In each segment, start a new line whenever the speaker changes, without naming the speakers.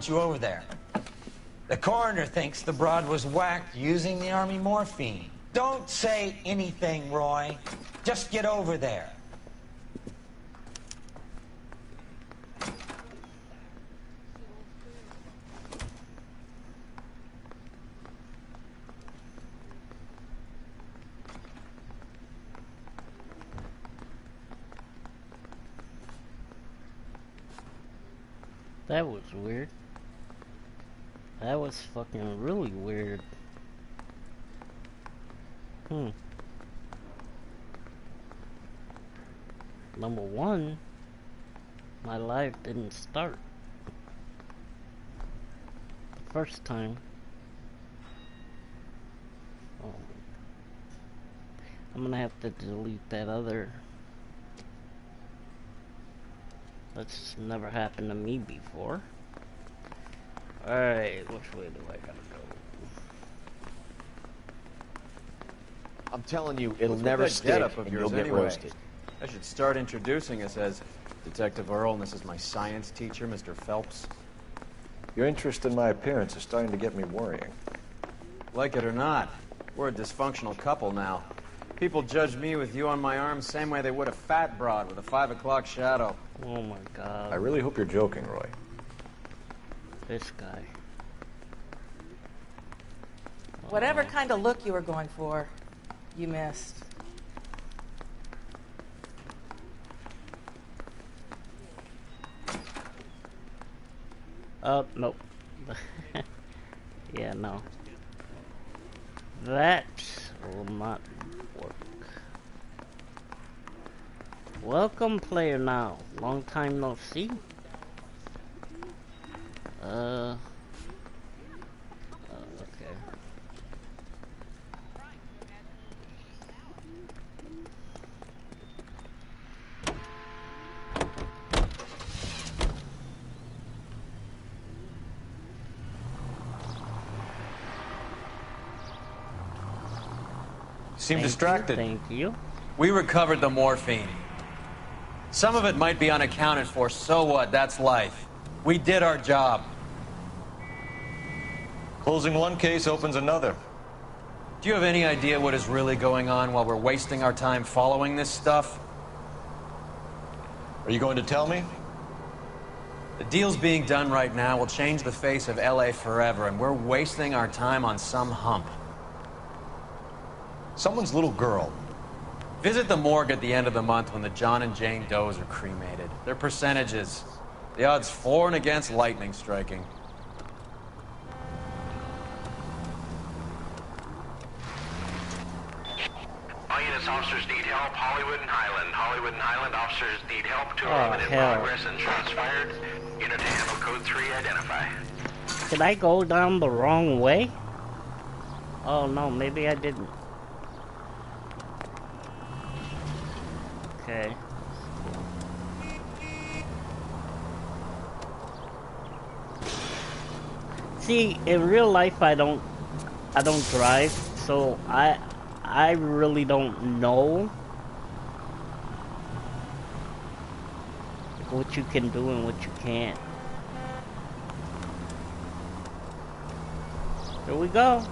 you over there. The coroner thinks the broad was whacked using the army morphine. Don't say anything, Roy. Just get over there.
That was weird. That was fucking really weird. Number one, my life didn't start the first time. Oh. I'm gonna have to delete that other. That's never happened to me before. Alright, which way do I gotta go?
I'm telling you, it'll never stick, and you'll get roasted.
I should start introducing us as Detective Earl, and this is my science teacher, Mr. Phelps.
Your interest in my appearance is starting to get me worrying.
Like it or not, we're a dysfunctional couple now. People judge me with you on my arm same way they would a fat broad with a 5 o'clock shadow.
Oh my god.
I really hope you're joking, Roy.
This guy.
Whatever kind of look you were going for, you missed.
Nope. Yeah, no. That will not work. Welcome, player now. Long time no see. Okay.
Seem distracted.
Thank you.
We recovered the morphine. Some of it might be unaccounted for, so what? That's life. We did our job.
Closing one case opens another.
Do you have any idea what is really going on while we're wasting our time following this stuff?
Are you going to tell me?
The deals being done right now will change the face of L.A. forever, and we're wasting our time on some hump.
Someone's little girl.
Visit the morgue at the end of the month when the John and Jane Does are cremated. Their percentages. The odds for and against lightning striking.
All units, officers need help. Hollywood and Highland. Hollywood and Highland officers need help. Two in progress and shots fired. Unit to handle code 3, identify.
Did I go down the wrong way? Oh no, maybe I didn't. Okay. See, in real life I don't drive, so I really don't know what you can do and what you can't. Here we go.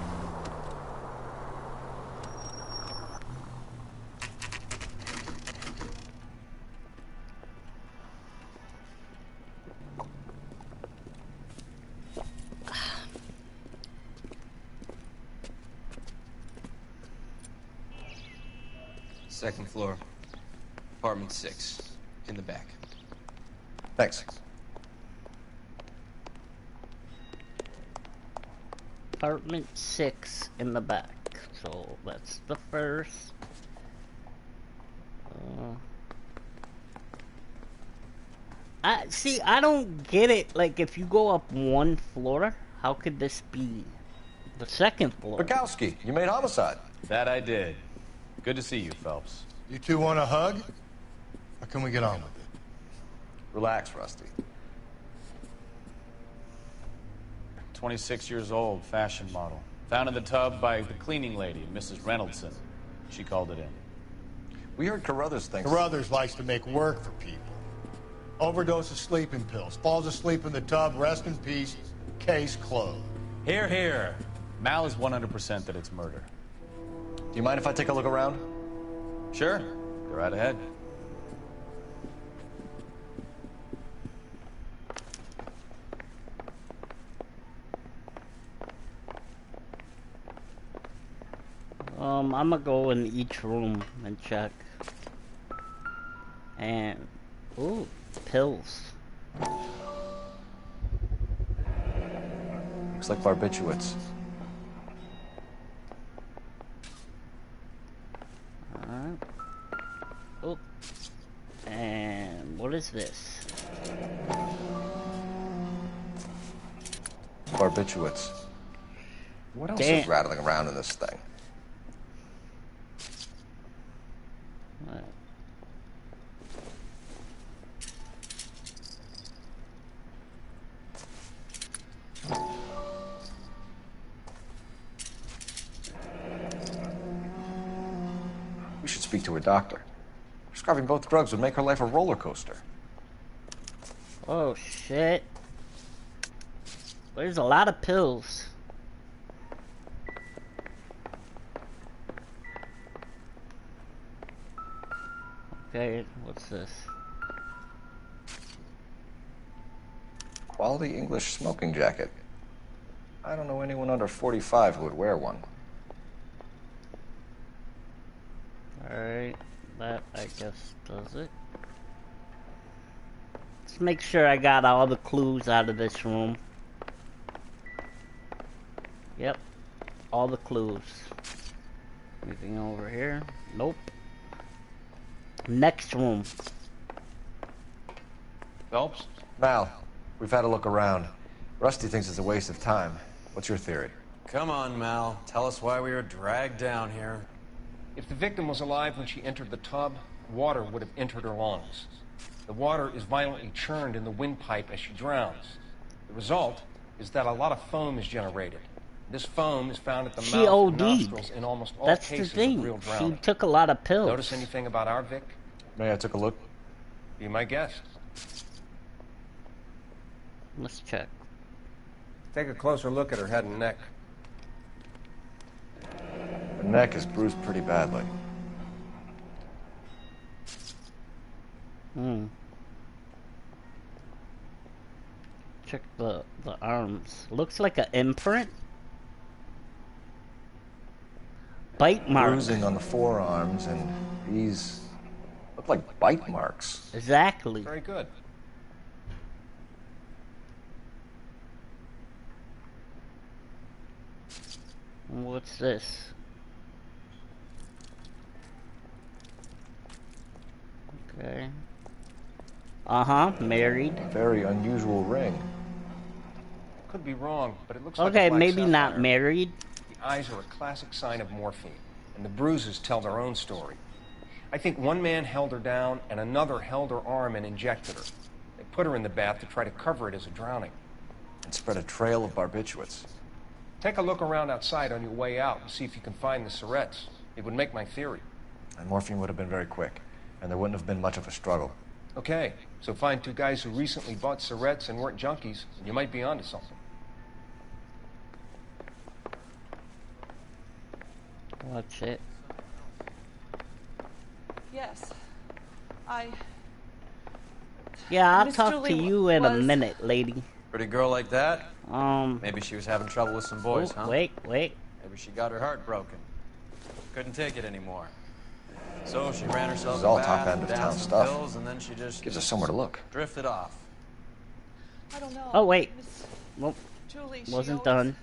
Second floor, apartment 6, in the back.
Thanks.
Apartment 6 in the back. So that's the first. I don't get it. Like, if you go up one floor, how could this be the second floor?
Bukowski, you made homicide.
That I did. Good to see you, Phelps.
You two want a hug? Or can we get on with it?
Relax, Rusty.
26 years old, fashion model. Found in the tub by the cleaning lady, Mrs. Reynoldson. She called it in.
We heard Carruthers thinks...
Carruthers likes to make work for people. Overdose of sleeping pills. Falls asleep in the tub. Rest in peace. Case closed.
Here, here. Mal is 100% that it's murder.
Do you mind if I take a look around?
Sure. Go right ahead.
I'm gonna go in each room and check. And, ooh, pills.
Looks like barbiturates.
Alright. Oh. And what is this?
Barbiturates. What else is rattling around in this thing?
What?
We should speak to a doctor. Prescribing both drugs would make her life a roller coaster.
Oh shit. There's a lot of pills. Okay, what's this?
Quality English smoking jacket. I don't know anyone under 45 who would wear one.
Alright, that I guess does it. Let's make sure I got all the clues out of this room. Yep, all the clues. Anything over here? Nope. Next room.
Phelps?
Mal, we've had a look around. Rusty thinks it's a waste of time. What's your theory?
Come on, Mal. Tell us why we were dragged down here.
If the victim was alive when she entered the tub, water would have entered her lungs. The water is violently churned in the windpipe as she drowns. The result is that a lot of foam is generated. This foam is found at the mouth and nostrils in almost all cases of real drowning.
She took a lot of pills.
Notice anything about our Vic?
May I take a look?
Be my guest.
Let's check.
Take a closer look at her head and neck.
Her neck is bruised pretty badly.
Check the arms. Looks like an imprint. Bite marks.
Bruising on the forearms, and these look like bite marks.
Exactly.
Very good.
What's this? Okay. Married.
Very unusual ring.
Could be wrong, but it looks like
okay,
a black
maybe
sapphire.
not married.
The eyes are a classic sign of morphine, and the bruises tell their own story. I think one man held her down, and another held her arm and injected her. They put her in the bath to try to cover it as a drowning.
And spread a trail of barbiturates.
Take a look around outside on your way out and see if you can find the syrettes. It would make my theory.
And morphine would have been very quick, and there wouldn't have been much of a struggle.
Okay, so find two guys who recently bought syrettes and weren't junkies, and you might be onto something.
Watch it.
Yes.
Yeah, I'll
Miss
talk
Julie
to you in a
was-
minute, lady.
Pretty girl like that? Maybe she was having trouble with some boys, huh?
Wait.
Maybe she got her heart broken. Couldn't take it anymore. So she ran herself
This is all
a
top
bath,
end of
down
town
some
stuff.
pills, and then she just
Gives us somewhere to look.
drifted off.
I don't know.
Oh, wait.
Miss
Well,
Julie, she
wasn't
always
done.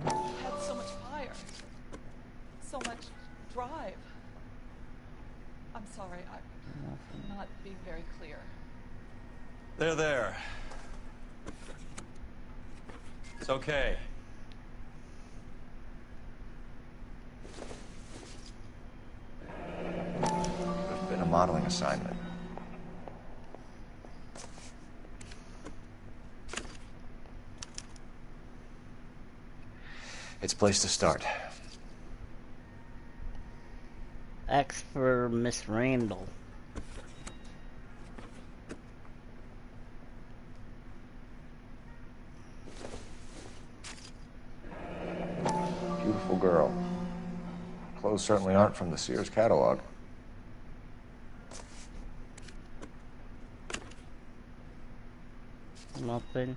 had so much fire. So much drive. I'm sorry, I'm not being very clear.
There. It's okay.
There's been a modeling assignment. It's a place to start.
X for Miss Randall.
girl. Clothes certainly aren't from the Sears catalog.
Nothing.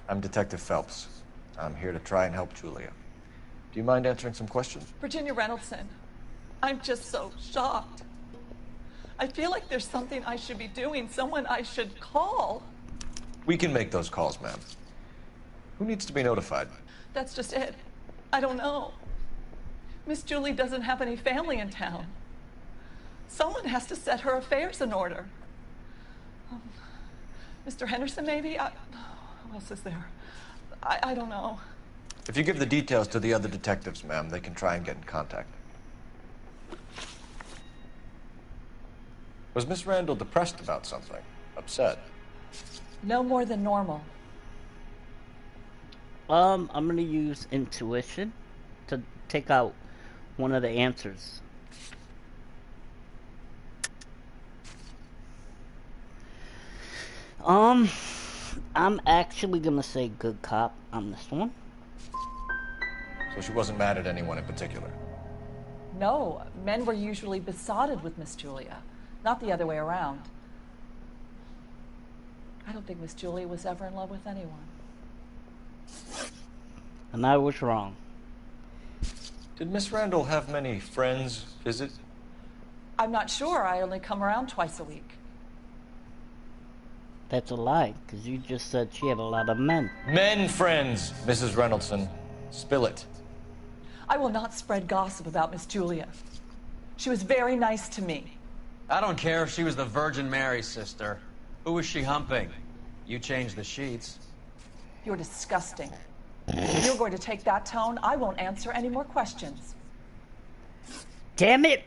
I'm Detective Phelps. I'm here to try and help Julia. Do you mind answering some questions?
Virginia Reynoldson, I'm just so shocked. I feel like there's something I should be doing, someone I should call.
We can make those calls, ma'am. Who needs to be notified?
That's just it. I don't know. Miss Julie doesn't have any family in town. Someone has to set her affairs in order. Mr. Henderson, maybe? Who else is there? I don't know.
If you give the details to the other detectives, ma'am, they can try and get in contact. Was Miss Randall depressed about something? Upset?
No more than normal.
I'm gonna use intuition to take out one of the answers. I'm actually gonna say good cop on this one.
So she wasn't mad at anyone in particular?
No, men were usually besotted with Miss Julia, not the other way around. I don't think Miss Julia was ever in love with anyone.
And I was wrong.
Did Miss Randall have many friends visit?
I'm not sure. I only come around twice a week.
That's a lie, because you just said she had a lot of men.
Men friends, Mrs. Reynoldson. Spill it.
I will not spread gossip about Miss Julia. She was very nice to me.
I don't care if she was the Virgin Mary's sister. Who was she humping? You changed the sheets.
You're disgusting. If you're going to take that tone, I won't answer any more questions.
Damn it!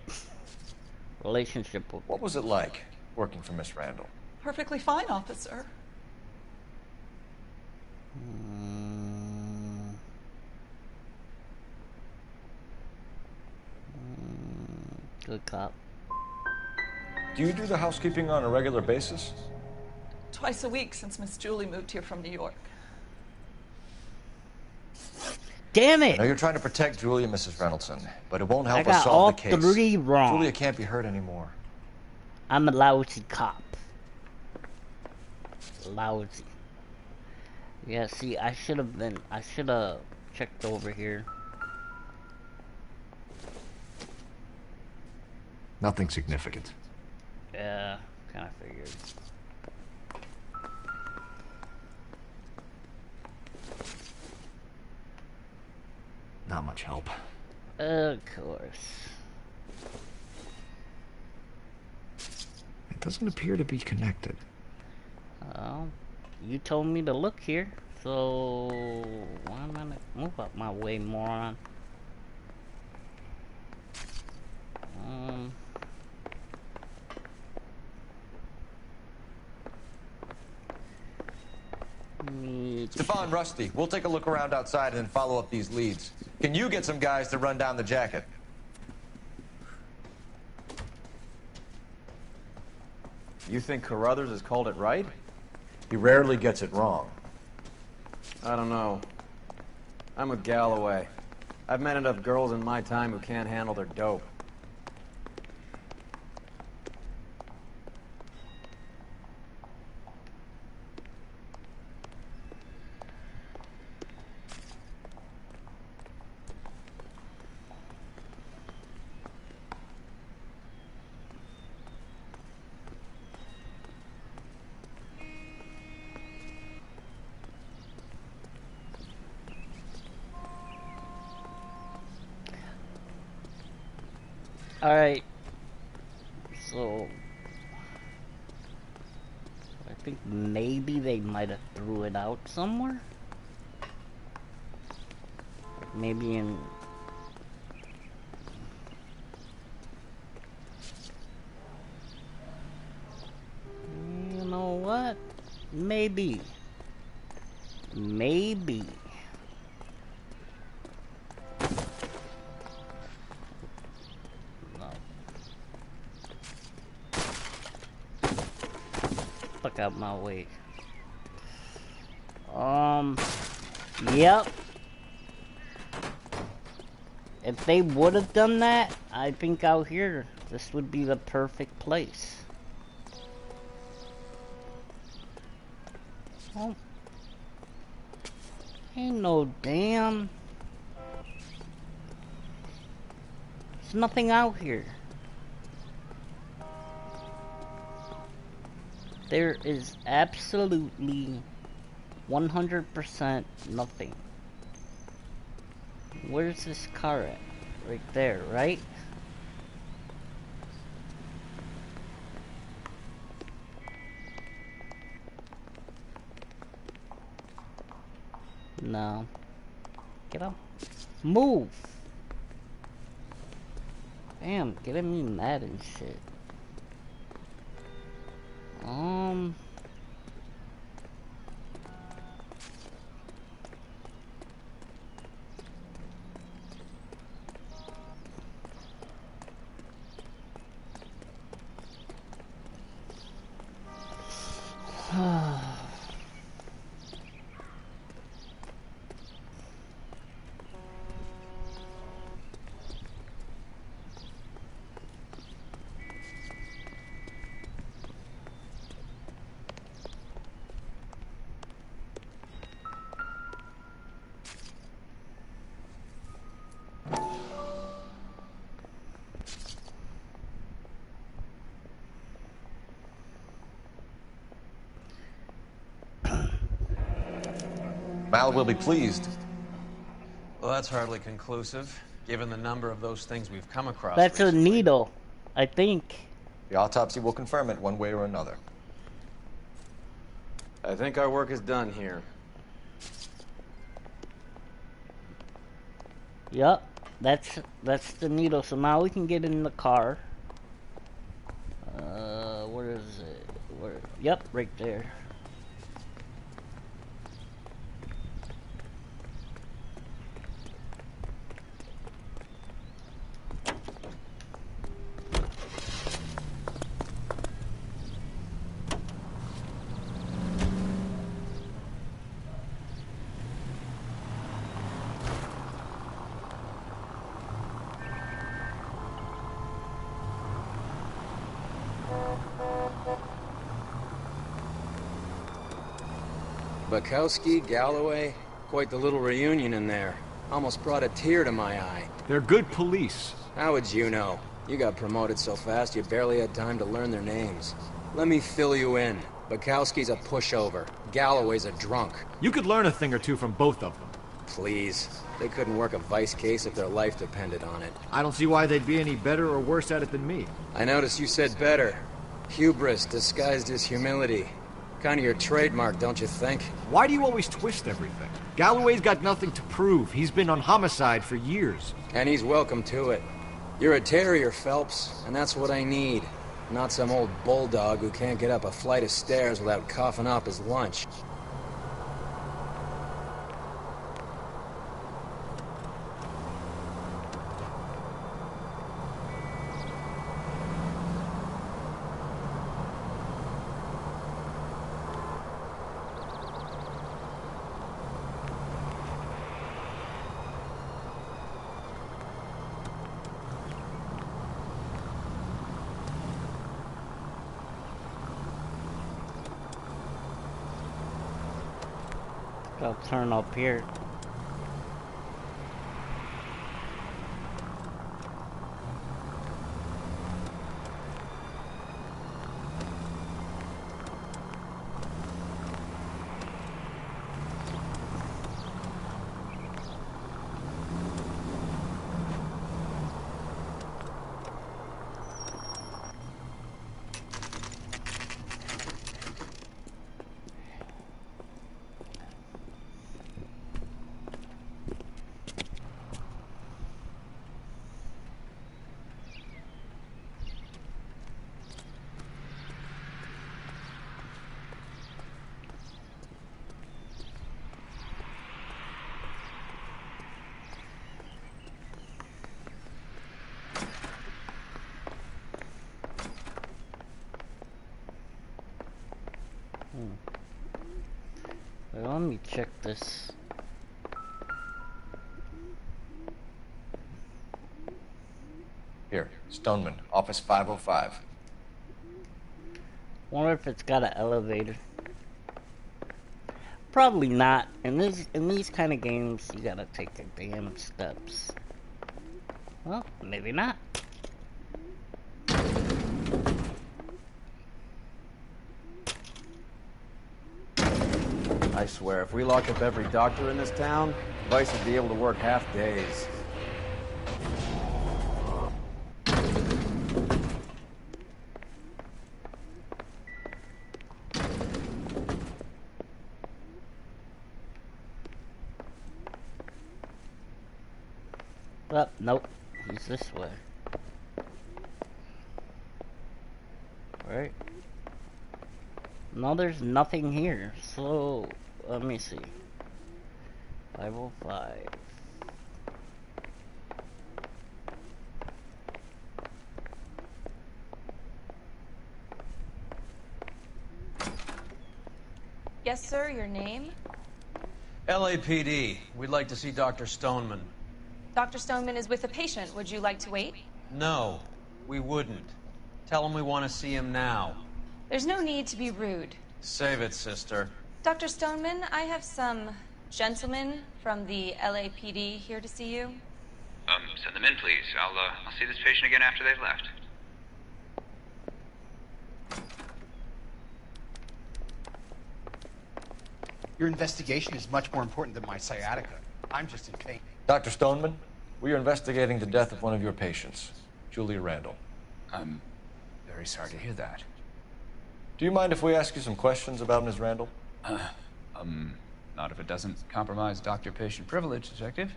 Relationship.
What was it like working for Miss Randall?
Perfectly fine, officer.
Good cop.
Do you do the housekeeping on a regular basis?
Twice a week since Miss Julie moved here from New York.
Damn it!
I know you're trying to protect Julia, Mrs. Reynoldson, but it won't help
I
us
got
solve
all
the case.
3 wrong.
Julia can't be hurt anymore.
I'm a lousy cop. Lousy. Yeah, see, I should have checked over here.
Nothing significant.
Yeah, kind of figured.
Not much help.
Of course.
It doesn't appear to be connected.
You told me to look here, so why am I not move up my way, moron?
Stefan, Rusty, we'll take a look around outside and then follow up these leads. Can you get some guys to run down the jacket?
You think Carruthers has called it right?
He rarely gets it wrong.
I don't know. I'm with Galloway. I've met enough girls in my time who can't handle their dope.
Alright. So I think maybe they might have threw it out somewhere. Maybe in you know what? Maybe. Maybe. No. Fuck out my way. Yep. If they would have done that, I think out here, this would be the perfect place. Oh. Ain't no damn. There's nothing out here. There is absolutely 100% nothing. Where's this car at? Right there, right? No. Get up. Move! Damn, getting me mad and shit.
Mal will be pleased.
Well, that's hardly conclusive, given the number of those things we've come across.
That's
recently.
a needle, I think.
The autopsy will confirm it one way or another.
I think our work is done here.
Yup, that's the needle. So now we can get in the car. Where is it? Where? Yep, right there.
Bukowski, Galloway, quite the little reunion in there. Almost brought a tear to my eye.
They're good police.
How would you know? You got promoted so fast you barely had time to learn their names. Let me fill you in. Bukowski's a pushover. Galloway's a drunk.
You could learn a thing or two from both of them.
Please. They couldn't work a vice case if their life depended on it.
I don't see why they'd be any better or worse at it than me.
I noticed you said better. Hubris disguised as humility. Kind of your trademark, don't you think?
Why do you always twist everything? Galloway's got nothing to prove. He's been on homicide for years.
And he's welcome to it. You're a terrier, Phelps, and that's what I need. Not some old bulldog who can't get up a flight of stairs without coughing up his lunch.
I'll turn up here. Wait, let me check this.
Here, Stoneman, office 505.
Wonder if it's got an elevator. Probably not. In these kind of games, you gotta take the damn steps. Well, maybe not.
I swear, if we locked up every doctor in this town, Vice would be able to work half days.
Oh, nope. He's this way. Right? No, there's nothing here. So, let me see. 505.
Yes, sir, your name?
LAPD. We'd like to see Dr. Stoneman.
Dr. Stoneman is with a patient. Would you like to wait?
No, we wouldn't. Tell him we want to see him now.
There's no need to be rude.
Save it, sister.
Dr. Stoneman, I have some gentlemen from the LAPD here to see you.
Send them in, please. I'll see this patient again after they've left.
Your investigation is much more important than my sciatica. I'm just in pain.
Dr. Stoneman, we are investigating the death of one of your patients, Julia Randall.
I'm very sorry to hear that.
Do you mind if we ask you some questions about Ms. Randall?
Not if it doesn't compromise doctor-patient privilege, Detective.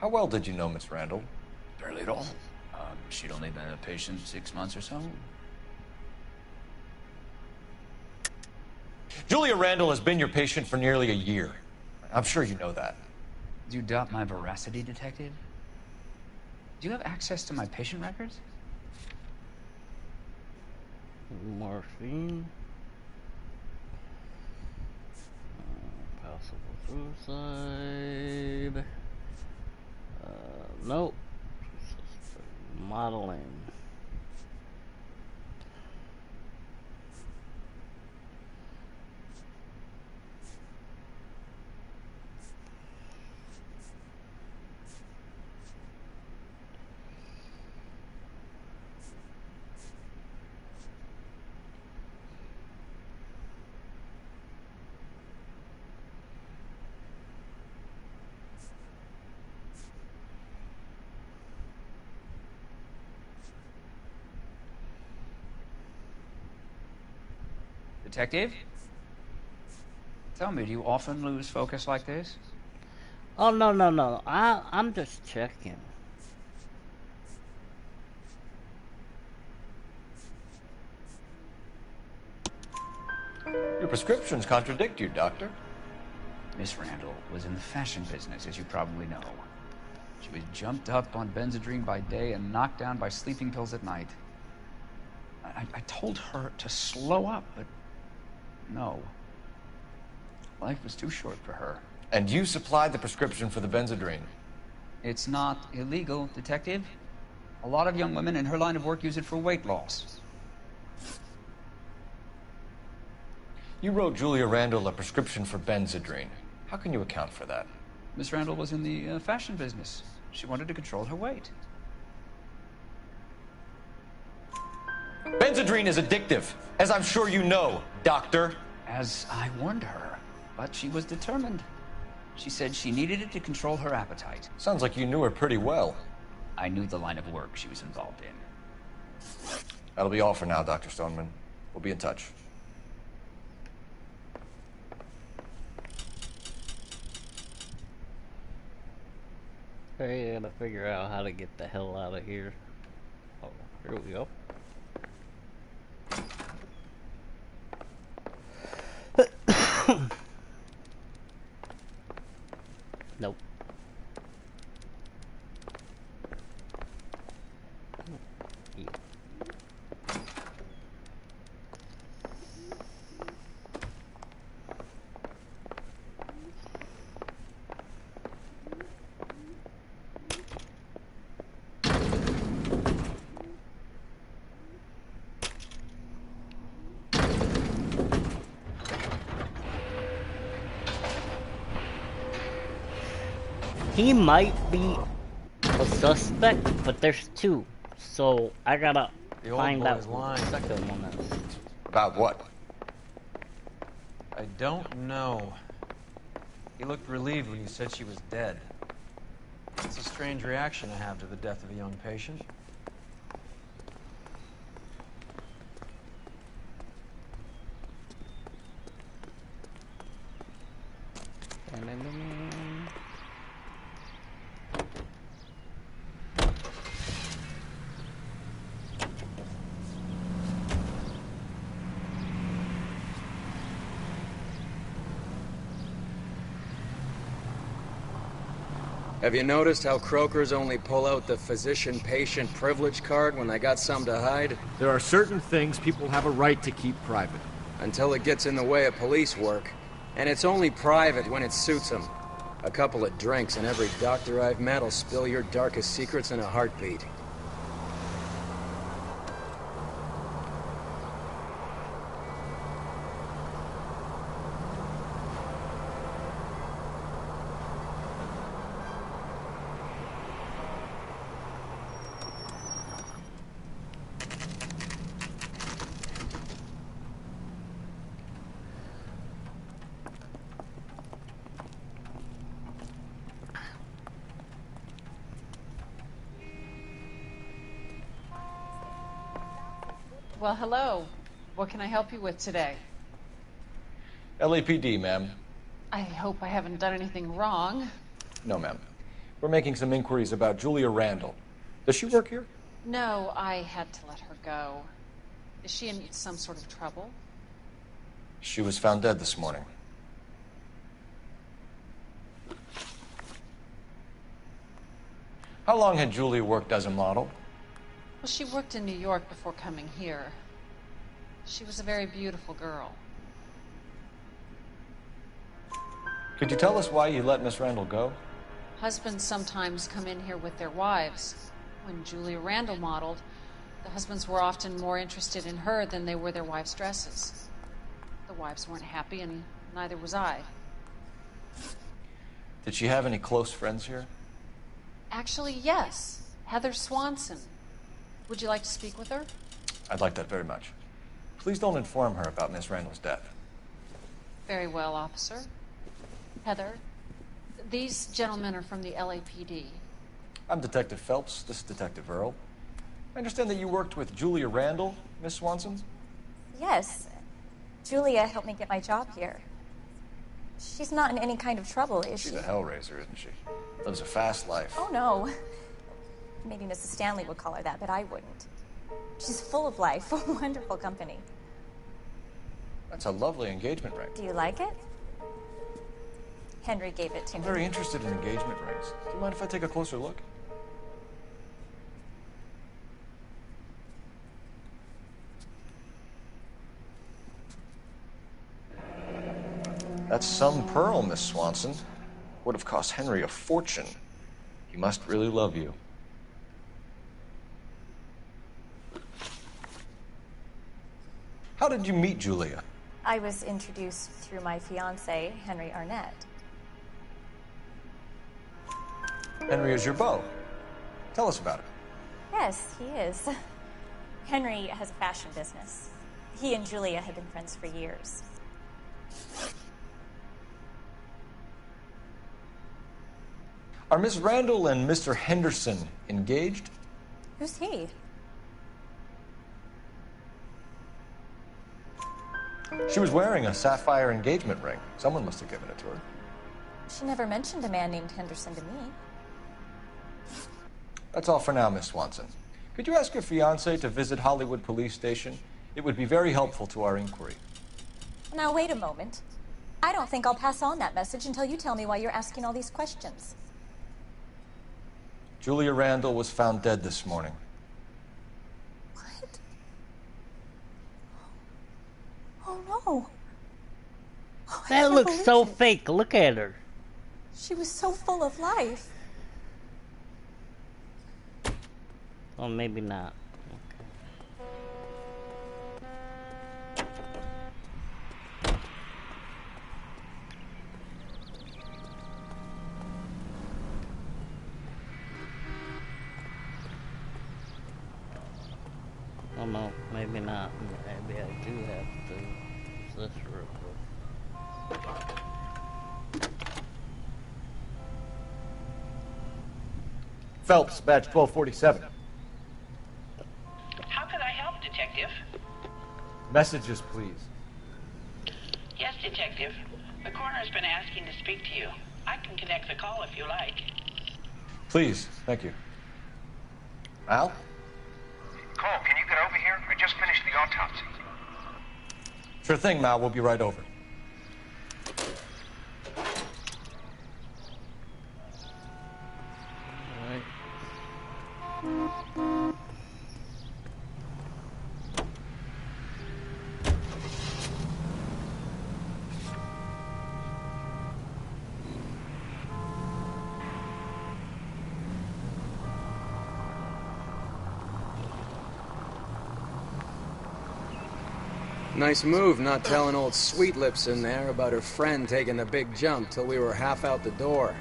How well did you know Miss Randall?
Barely at all. She'd only been a patient 6 months or so.
Julia Randall has been your patient for nearly a year. I'm sure you know that.
Do you doubt my veracity, Detective? Do you have access to my patient records?
Morphine. Possible suicide. Nope. Modeling.
Detective? Tell me, do you often lose focus like this?
Oh, no. I'm just checking.
Your prescriptions contradict you, Doctor.
Miss Randall was in the fashion business, as you probably know. She was jumped up on Benzedrine by day and knocked down by sleeping pills at night. I told her to slow up, but no. Life was too short for her.
And you supplied the prescription for the Benzedrine?
It's not illegal, Detective. A lot of young women in her line of work use it for weight loss.
You wrote Julia Randall a prescription for Benzedrine. How can you account for that?
Miss Randall was in the fashion business. She wanted to control her weight.
Benzedrine is addictive, as I'm sure you know, Doctor.
As I warned her, but she was determined. She said she needed it to control her appetite.
Sounds like you knew her pretty well.
I knew the line of work she was involved in.
That'll be all for now, Dr. Stoneman. We'll be in touch.
I gotta figure out how to get the hell out of here. Oh, here we go. Nope. He might be a suspect, but there's two. So I gotta find out who the second one is.
About what?
I don't know. He looked relieved when you said she was dead. It's a strange reaction to have to the death of a young patient.
Have you noticed how croakers only pull out the physician-patient privilege card when they got something to hide?
There are certain things people have a right to keep private.
Until it gets in the way of police work. And it's only private when it suits them. A couple of drinks and every doctor I've met will spill your darkest secrets in a heartbeat.
Well, hello. What can I help you with today?
LAPD, ma'am.
I hope I haven't done anything wrong.
No, ma'am. We're making some inquiries about Julia Randall. Does she work here?
No, I had to let her go. Is she in some sort of trouble?
She was found dead this morning. How long had Julia worked as a model?
Well, she worked in New York before coming here. She was a very beautiful girl.
Could you tell us why you let Miss Randall go?
Husbands sometimes come in here with their wives. When Julia Randall modeled, the husbands were often more interested in her than they were their wives' dresses. The wives weren't happy, and neither was I.
Did she have any close friends here?
Actually, yes. Heather Swanson. Would you like to speak with her?
I'd like that very much. Please don't inform her about Miss Randall's death.
Very well, officer. Heather, these gentlemen are from the LAPD.
I'm Detective Phelps. This is Detective Earl. I understand that you worked with Julia Randall, Miss Swanson?
Yes. Julia helped me get my job here. She's not in any kind of trouble, is she?
She's a hellraiser, isn't she? Lives a fast life.
Oh, no. Maybe Mrs. Stanley would call her that, but I wouldn't. She's full of life, a wonderful company.
That's a lovely engagement ring.
Do you like it? Henry gave it to me.
I'm very interested in engagement rings. Do you mind if I take a closer look? That's some pearl, Miss Swanson. Would have cost Henry a fortune. He must really love you. How did you meet Julia?
I was introduced through my fiancé, Henry Arnett.
Henry is your beau. Tell us about it.
Yes, he is. Henry has a fashion business. He and Julia have been friends for years.
Are Miss Randall and Mr. Henderson engaged?
Who's he?
She was wearing a sapphire engagement ring. Someone must have given it to her.
She never mentioned a man named Henderson to me.
That's all for now, Miss Swanson. Could you ask your fiancé to visit Hollywood Police Station? It would be very helpful to our inquiry.
Now, wait a moment. I don't think I'll pass on that message until you tell me why you're asking all these questions.
Julia Randall was found dead this morning.
What? Oh, no. Oh,
That looks so fake. Look at her.
She was so full of life.
Well, maybe not. no, maybe not. Maybe I do have to use this real quick.
Phelps, badge 1247.
How can I help, Detective?
Messages, please.
Yes, Detective. The coroner's been asking to speak to you. I can connect the call if you like.
Please, thank you. Al?
Cole, can you get over here? I just finished the autopsy.
Sure thing, Mal. We'll be right over.
Nice move not telling old Sweet Lips in there about her friend taking the big jump till we were half out the door.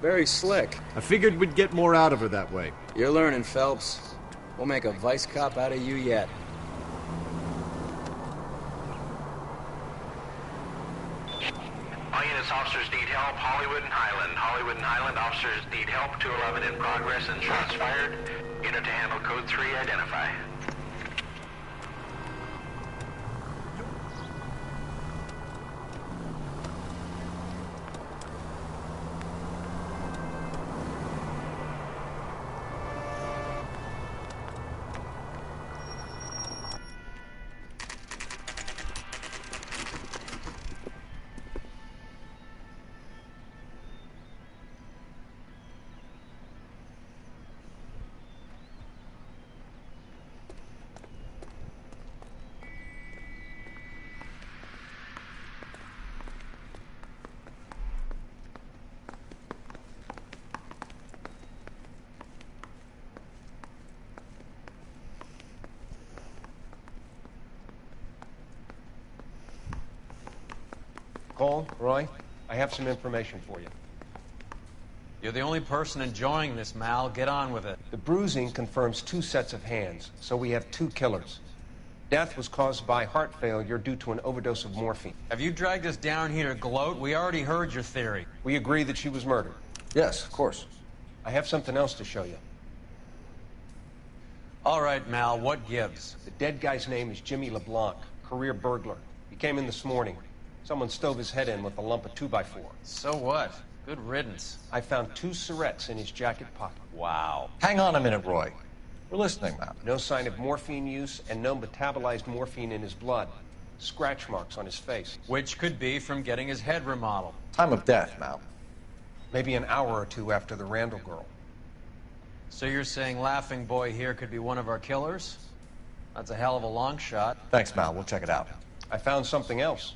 Very slick.
I figured we'd get more out of her that way.
You're learning, Phelps. We'll make a vice cop out of you yet.
All units, officers need help. Hollywood and Highland. Hollywood and Highland officers need help. 211 in progress and shots fired. Unit to handle code 3, identify.
Cole, Roy, I have some information for you.
You're the only person enjoying this, Mal. Get on with it.
The bruising confirms 2 sets of hands, so we have 2 killers. Death was caused by heart failure due to an overdose of morphine.
Have you dragged us down here to gloat? We already heard your theory.
We agree that she was murdered.
Yes, of course.
I have something else to show you.
All right, Mal, what gives?
The dead guy's name is Jimmy LeBlanc, career burglar. He came in this morning. Someone stove his head in with a lump of 2x4.
So what? Good riddance.
I found 2 syrettes in his jacket pocket.
Wow.
Hang on a minute, Roy. We're listening, Mal.
No sign of morphine use and no metabolized morphine in his blood. Scratch marks on his face.
Which could be from getting his head remodeled.
Time of death, Mal.
Maybe an hour or 2 after the Randall girl.
So you're saying Laughing Boy here could be one of our killers? That's a hell of a long shot.
Thanks, Mal. We'll check it out.
I found something else.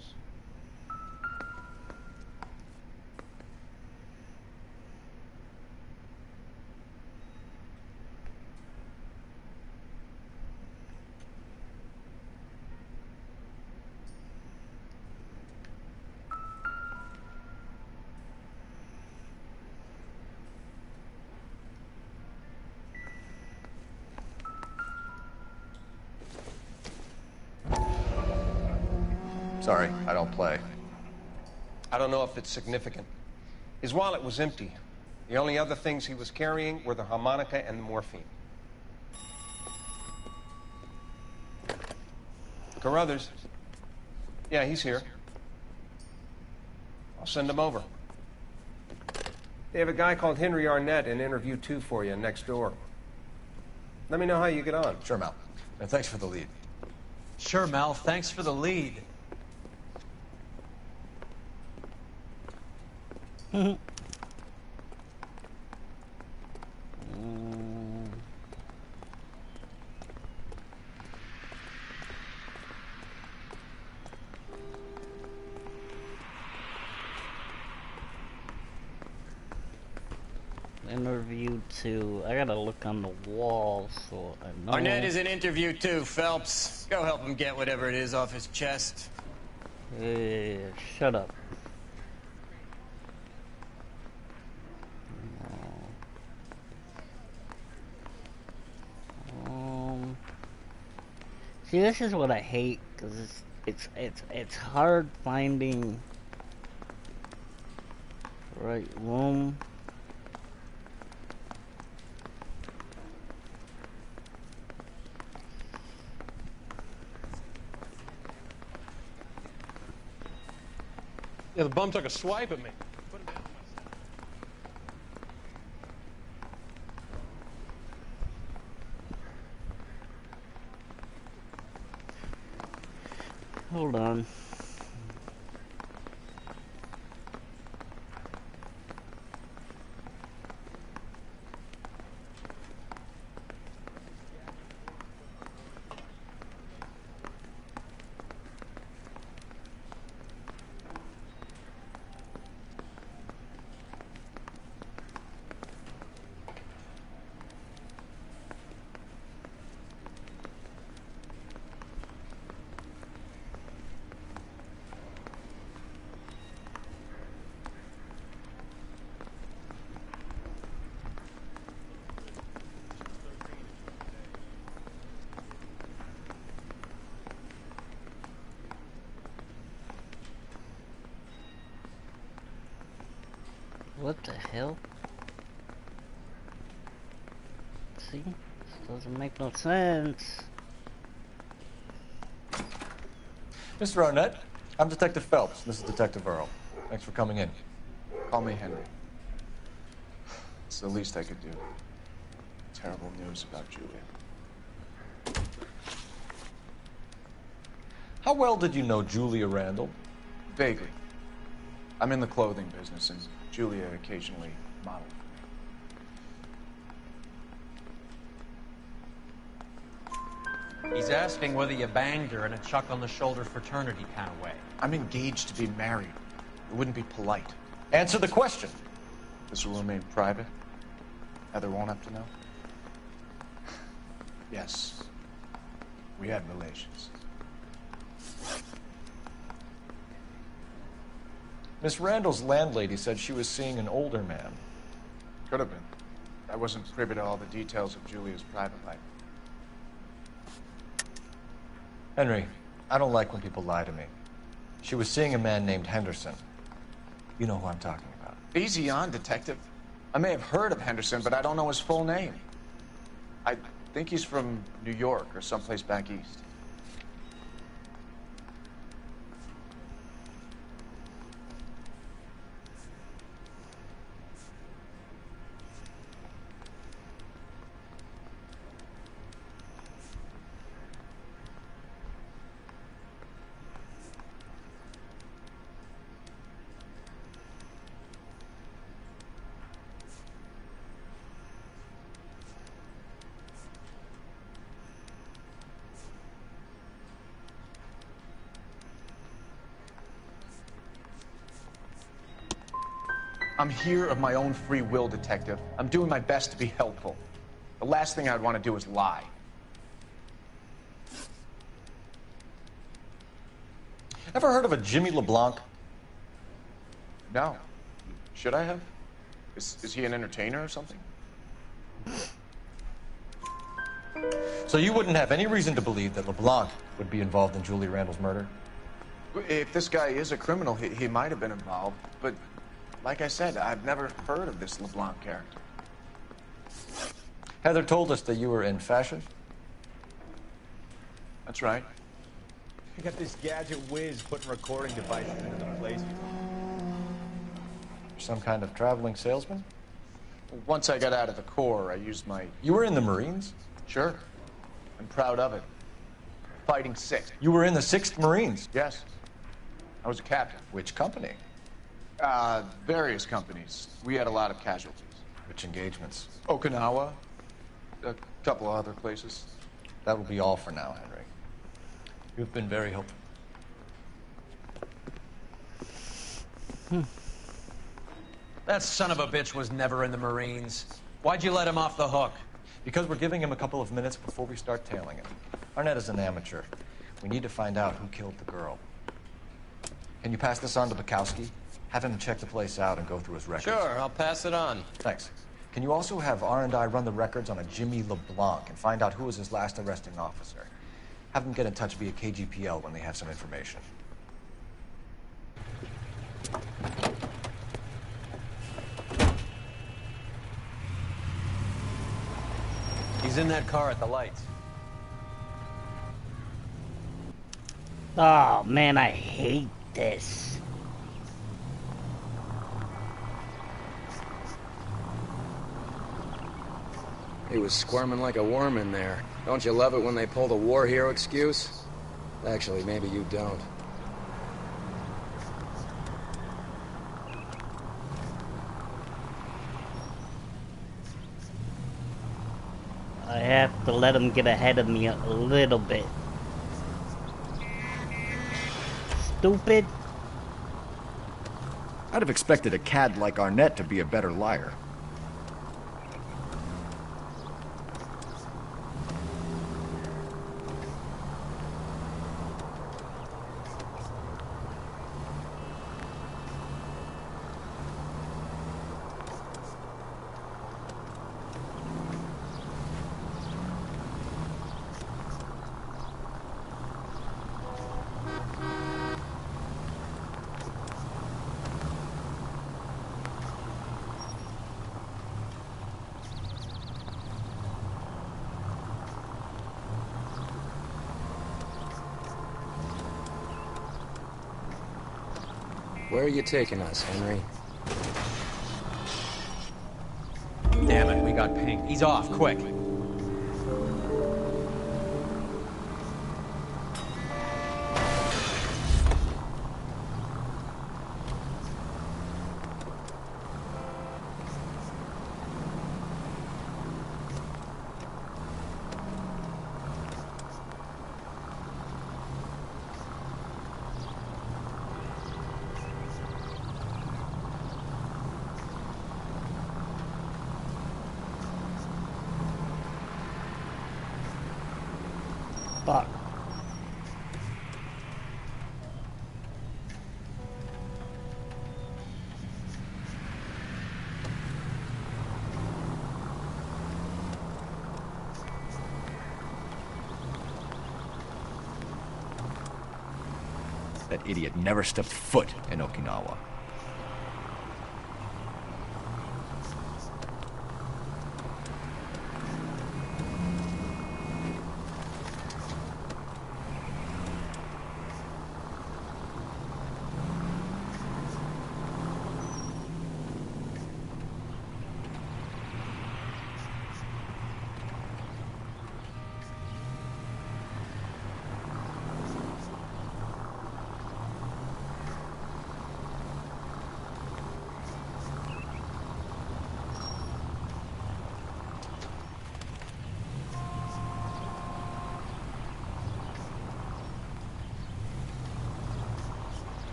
Sorry, I don't play.
I don't know if it's significant. His wallet was empty. The only other things he was carrying were the harmonica and the morphine. Carruthers. Yeah, he's here. I'll send him over. They have a guy called Henry Arnett in interview 2 for you next door. Let me know how you get on.
Sure, Mal. And thanks for the lead.
Sure, Mal. Thanks for the lead.
Interview 2. I gotta look on the wall so I know.
Arnett is in interview 2, Phelps. Go help him get whatever it is off his chest.
Shut up. See, this is what I hate, because it's hard finding the right room.
Yeah, the bum took a swipe at me.
Hold on. What the hell? See? This doesn't make no sense.
Mr. Arnett, I'm Detective Phelps. This is Detective Earl. Thanks for coming in.
Call me Henry. It's the least I could do. Terrible news about Julia.
How well did you know Julia Randall?
Vaguely. I'm in the clothing business, and Julia occasionally modeled for me.
He's asking whether you banged her in a chuck-on-the-shoulder fraternity kind of way.
I'm engaged to be married. It wouldn't be polite.
Answer the question.
This will remain private? Heather won't have to know? Yes. We had relations.
Miss Randall's landlady said she was seeing an older man.
Could have been. I wasn't privy to all the details of Julia's private life.
Henry, I don't like when people lie to me. She was seeing a man named Henderson. You know who I'm talking about.
Easy on, Detective. I may have heard of Henderson, but I don't know his full name. I think he's from New York or someplace back east. I'm here of my own free will, Detective. I'm doing my best to be helpful. The last thing I'd want to do is lie.
Ever heard of a Jimmy LeBlanc?
No. Should I have? Is he an entertainer or something?
So you wouldn't have any reason to believe that LeBlanc would be involved in Julie Randall's murder?
If this guy is a criminal, he might have been involved, but like I said, I've never heard of this LeBlanc character.
Heather told us that you were in fashion.
That's right.
I got this gadget whiz putting recording devices into the place.
Some kind of traveling salesman?
Once I got out of the Corps, I used my...
You were in the Marines?
Sure. I'm proud of it. Fighting 6th.
You were in the 6th Marines?
Yes. I was a captain.
Which company?
Various companies. We had a lot of casualties.
Which engagements?
Okinawa. A couple of other places.
That will be all for now, Henry. You've been very helpful.
That son of a bitch was never in the Marines. Why'd you let him off the hook?
Because we're giving him a couple of minutes before we start tailing him. Arnett is an amateur. We need to find out who killed the girl. Can you pass this on to Bukowski? Have him check the place out and go through his records.
Sure, I'll pass it on.
Thanks. Can you also have R&I run the records on a Jimmy LeBlanc and find out who was his last arresting officer? Have them get in touch via KGPL when they have some information.
He's in that car at the lights.
Oh man, I hate this.
He was squirming like a worm in there. Don't you love it when they pull the war hero excuse? Actually, maybe you don't.
I have to let him get ahead of me a little bit. Stupid.
I'd have expected a cad like Arnett to be a better liar.
Where are you taking us, Henry?
Damn it, we got pinged. He's off, quick.
Fuck.
That idiot never stepped foot in Okinawa.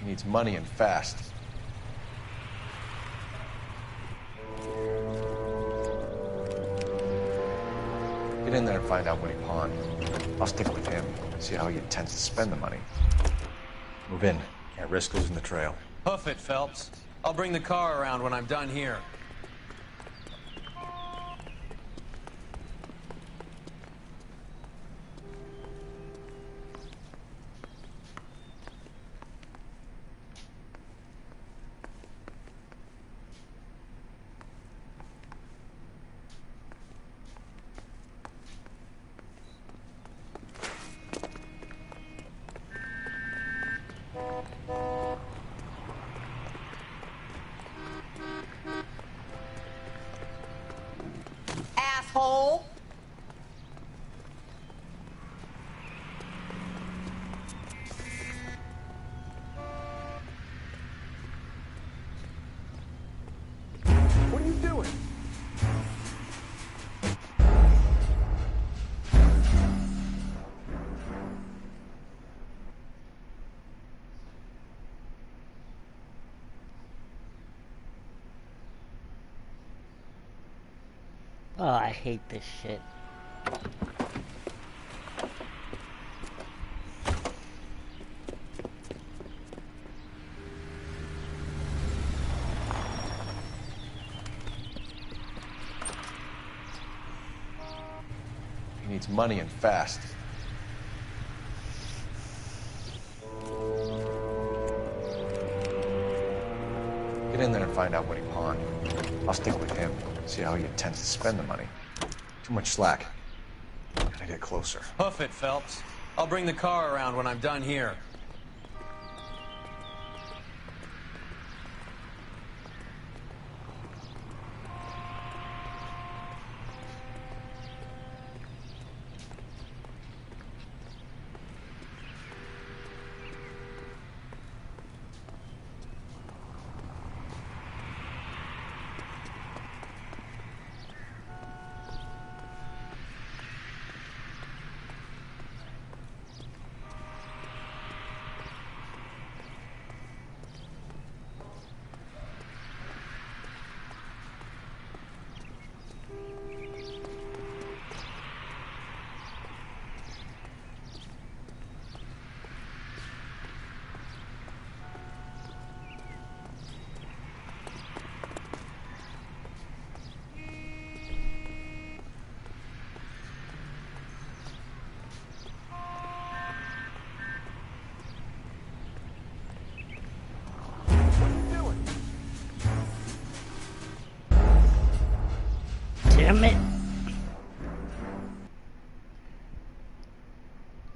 He needs money and fast. Get in there and find out what he pawned. I'll stick with him, see how he intends to spend the money. Move in. Can't risk losing the trail.
Hoof it, Phelps. I'll bring the car around when I'm done here.
Asshole!
What are you doing?
Oh, I hate this shit.
He needs money and fast. Get in there and find out what he pawned. I'll stick with him, see how he intends to spend the money. Too much slack. Gotta get closer.
Hoof it, Phelps. I'll bring the car around when I'm done here.
Damn it.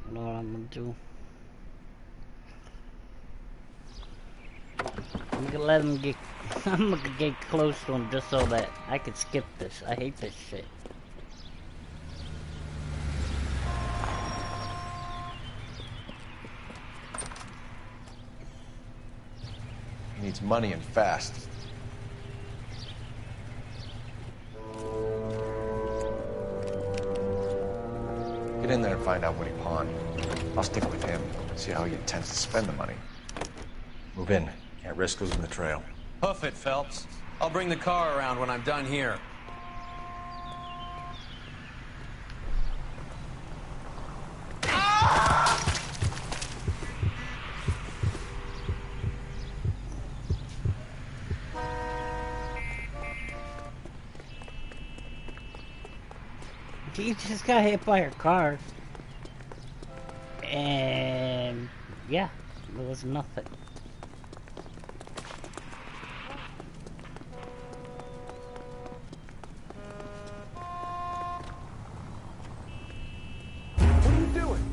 You know what I'm gonna do? I'm gonna let him get... I'm gonna get close to him just so that I can skip this. I hate this shit.
He needs money and fast. Get in there and find out what he pawned. I'll stick with him, see how he intends to spend the money. Move in. Can't risk losing the trail.
Hoof it, Phelps. I'll bring the car around when I'm done here.
He just got hit by her car. And yeah, there was nothing.
What are you doing?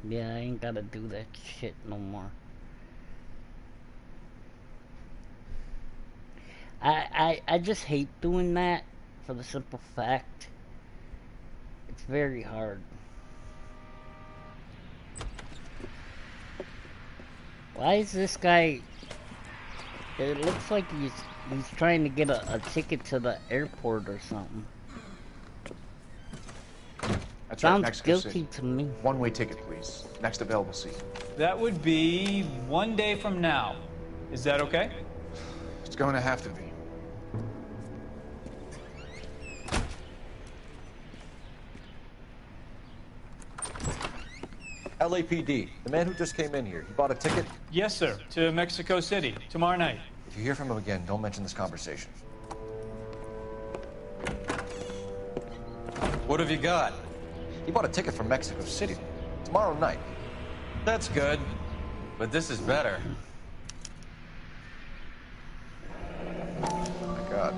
Yeah, I ain't gotta do that shit no more. I just hate doing that for the simple fact it's very hard. Why is this guy... It looks like he's trying to get a ticket to the airport or something.
That's
Sounds
right, Mexico
guilty
City.
to me.
One-way ticket, please. Next available seat.
That would be 1 day from now. Is that okay?
It's going to have to be.
LAPD, the man who just came in here, he bought a ticket?
Yes, sir. To Mexico City, tomorrow night.
If you hear from him again, don't mention this conversation.
What have you got?
He bought a ticket for Mexico City tomorrow night.
That's good. But this is better.
Oh my God.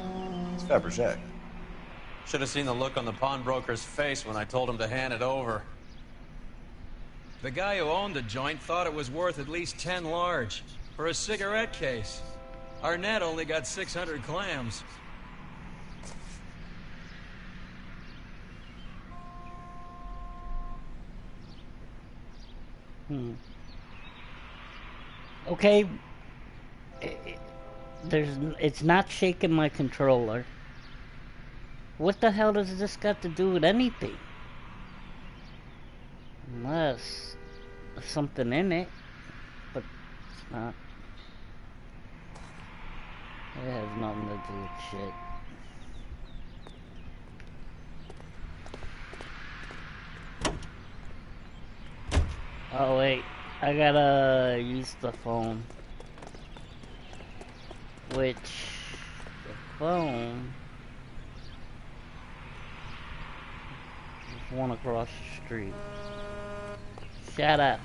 It's Fabergé.
Should have seen the look on the pawnbroker's face when I told him to hand it over.
The guy who owned the joint thought it was worth at least 10 large for a cigarette case. Arnett only got 600 clams.
Okay. It's not shaking my controller. What the hell does this got to do with anything? Unless there's something in it. But It's not. It has nothing to do with shit. Oh wait, I gotta use the phone. Which, the phone, there's one across the street. Shut up.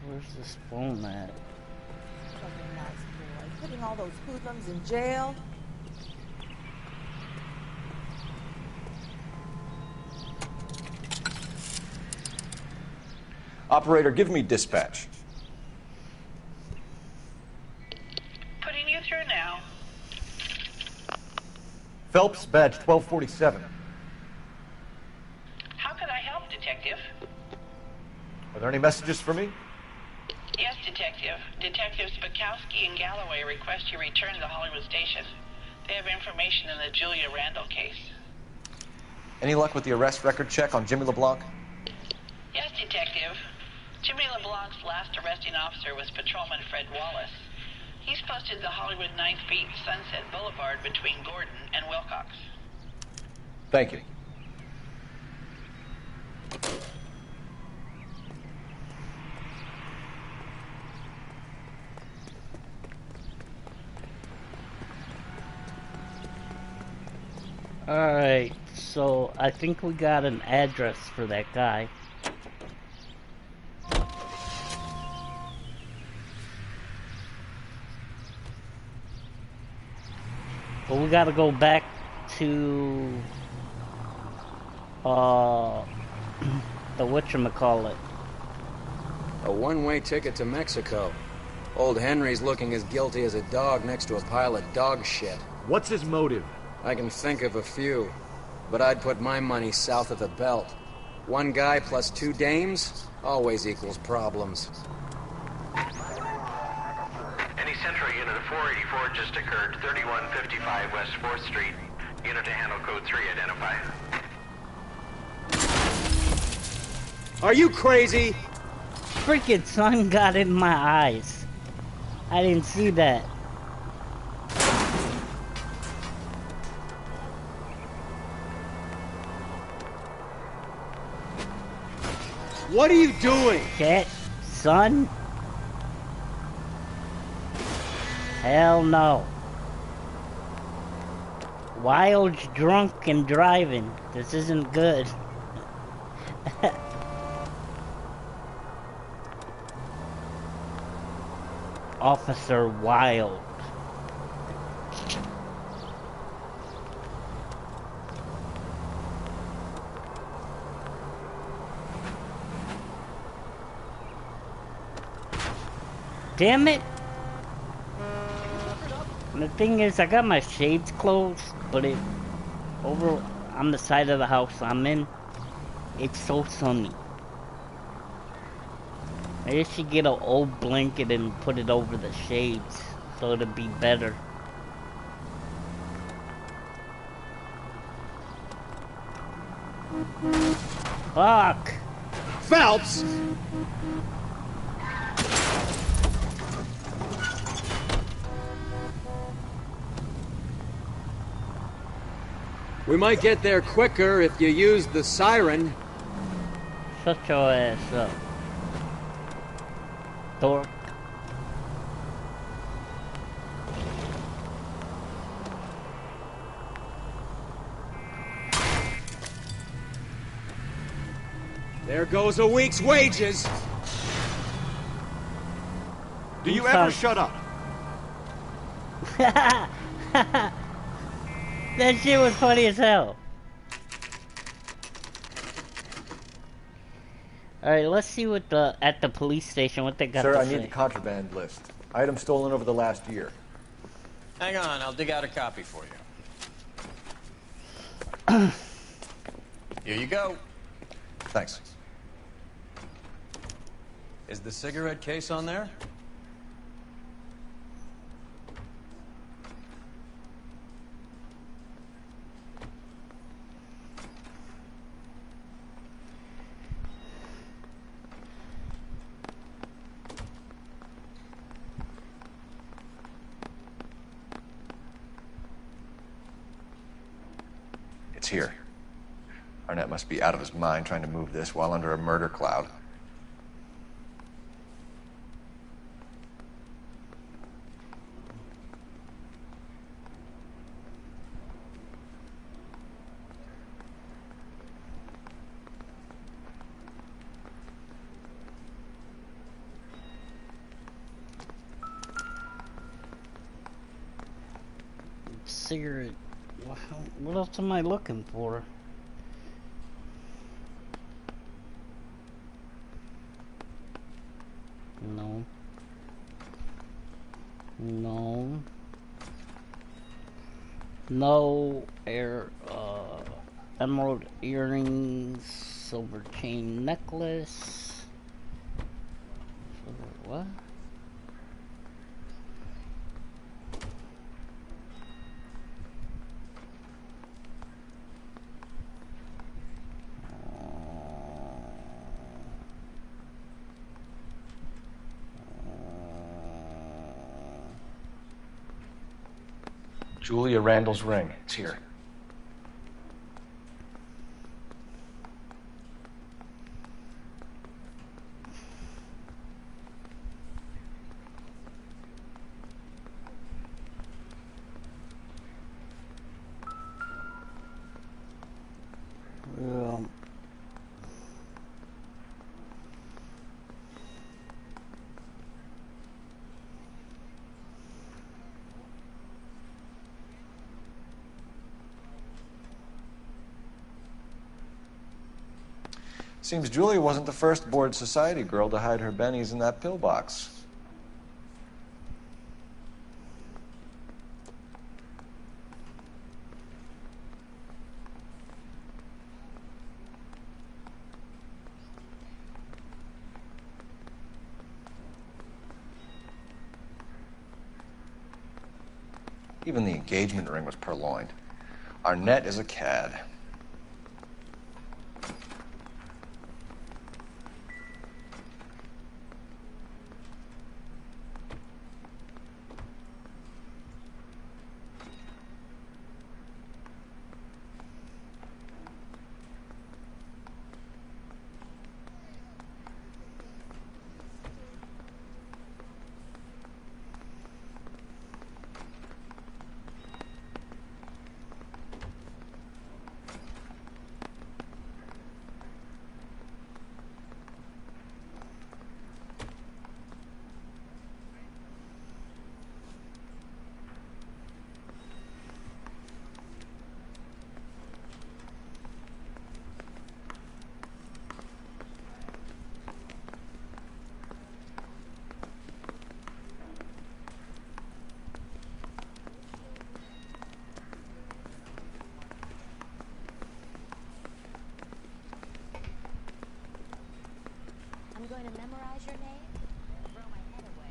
Where's this phone at?
Such a nice boy. Putting all those hoodlums in jail.
Operator, give me dispatch.
Putting you through now.
Phelps, badge 1247.
How could I help, Detective?
Are there any messages for me?
Yes, Detective. Detectives Bukowski and Galloway request you return to the Hollywood station. They have information in the Julia Randall case.
Any luck with the arrest record check on Jimmy LeBlanc?
Yes, Detective. Jimmy LeBlanc's last arresting officer was Patrolman Fred Wallace. He's posted the Hollywood 9th Beat Sunset Boulevard between Gordon and Wilcox.
Thank you.
Alright, so I think we got an address for that guy. But we gotta go back to the whatchamacallit.
A one-way ticket to Mexico. Old Henry's looking as guilty as a dog next to a pile of dog shit.
What's his motive?
I can think of a few, but I'd put my money south of the belt. One guy plus 2 dames always equals problems.
Any Central unit of 484 just occurred, 3155 West 4th Street. Unit to handle code 3, identify.
Are you crazy?
Freaking sun got in my eyes. I didn't see that.
What are you doing?
Shit, son? Hell no. Wild, drunk, and driving. This isn't good. Officer Wild. Damn it! And the thing is, I got my shades closed, but it over on the side of the house I'm in, it's so sunny. I should get an old blanket and put it over the shades so it'll be better. Fuck!
Phelps! We might get there quicker if you use the siren.
Shut your ass up. Dork.
There goes a week's wages.
Do you ever shut up?
That shit was funny as hell. Alright, let's see what at the police station what they got
Sir,
to
I
say.
need the contraband list. Items stolen over the last year.
Hang on, I'll dig out a copy for you. Here you go.
Thanks.
Is the cigarette case on there?
here. Arnett must be out of his mind trying to move this while under a murder cloud.
Cigarette. What else am I looking for? No. No. No emerald earrings, silver chain necklace. What?
Julia Randall's ring. It's here.
Seems Julia wasn't the first bored society girl to hide her bennies in that pillbox. Even the engagement ring was purloined. Arnett is a cad.
I'm going to memorize your name and throw my head away.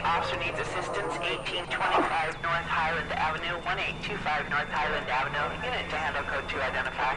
Officer needs assistance, 1825 North Highland Avenue, 1825 North Highland Avenue. Unit to handle code 2 identify.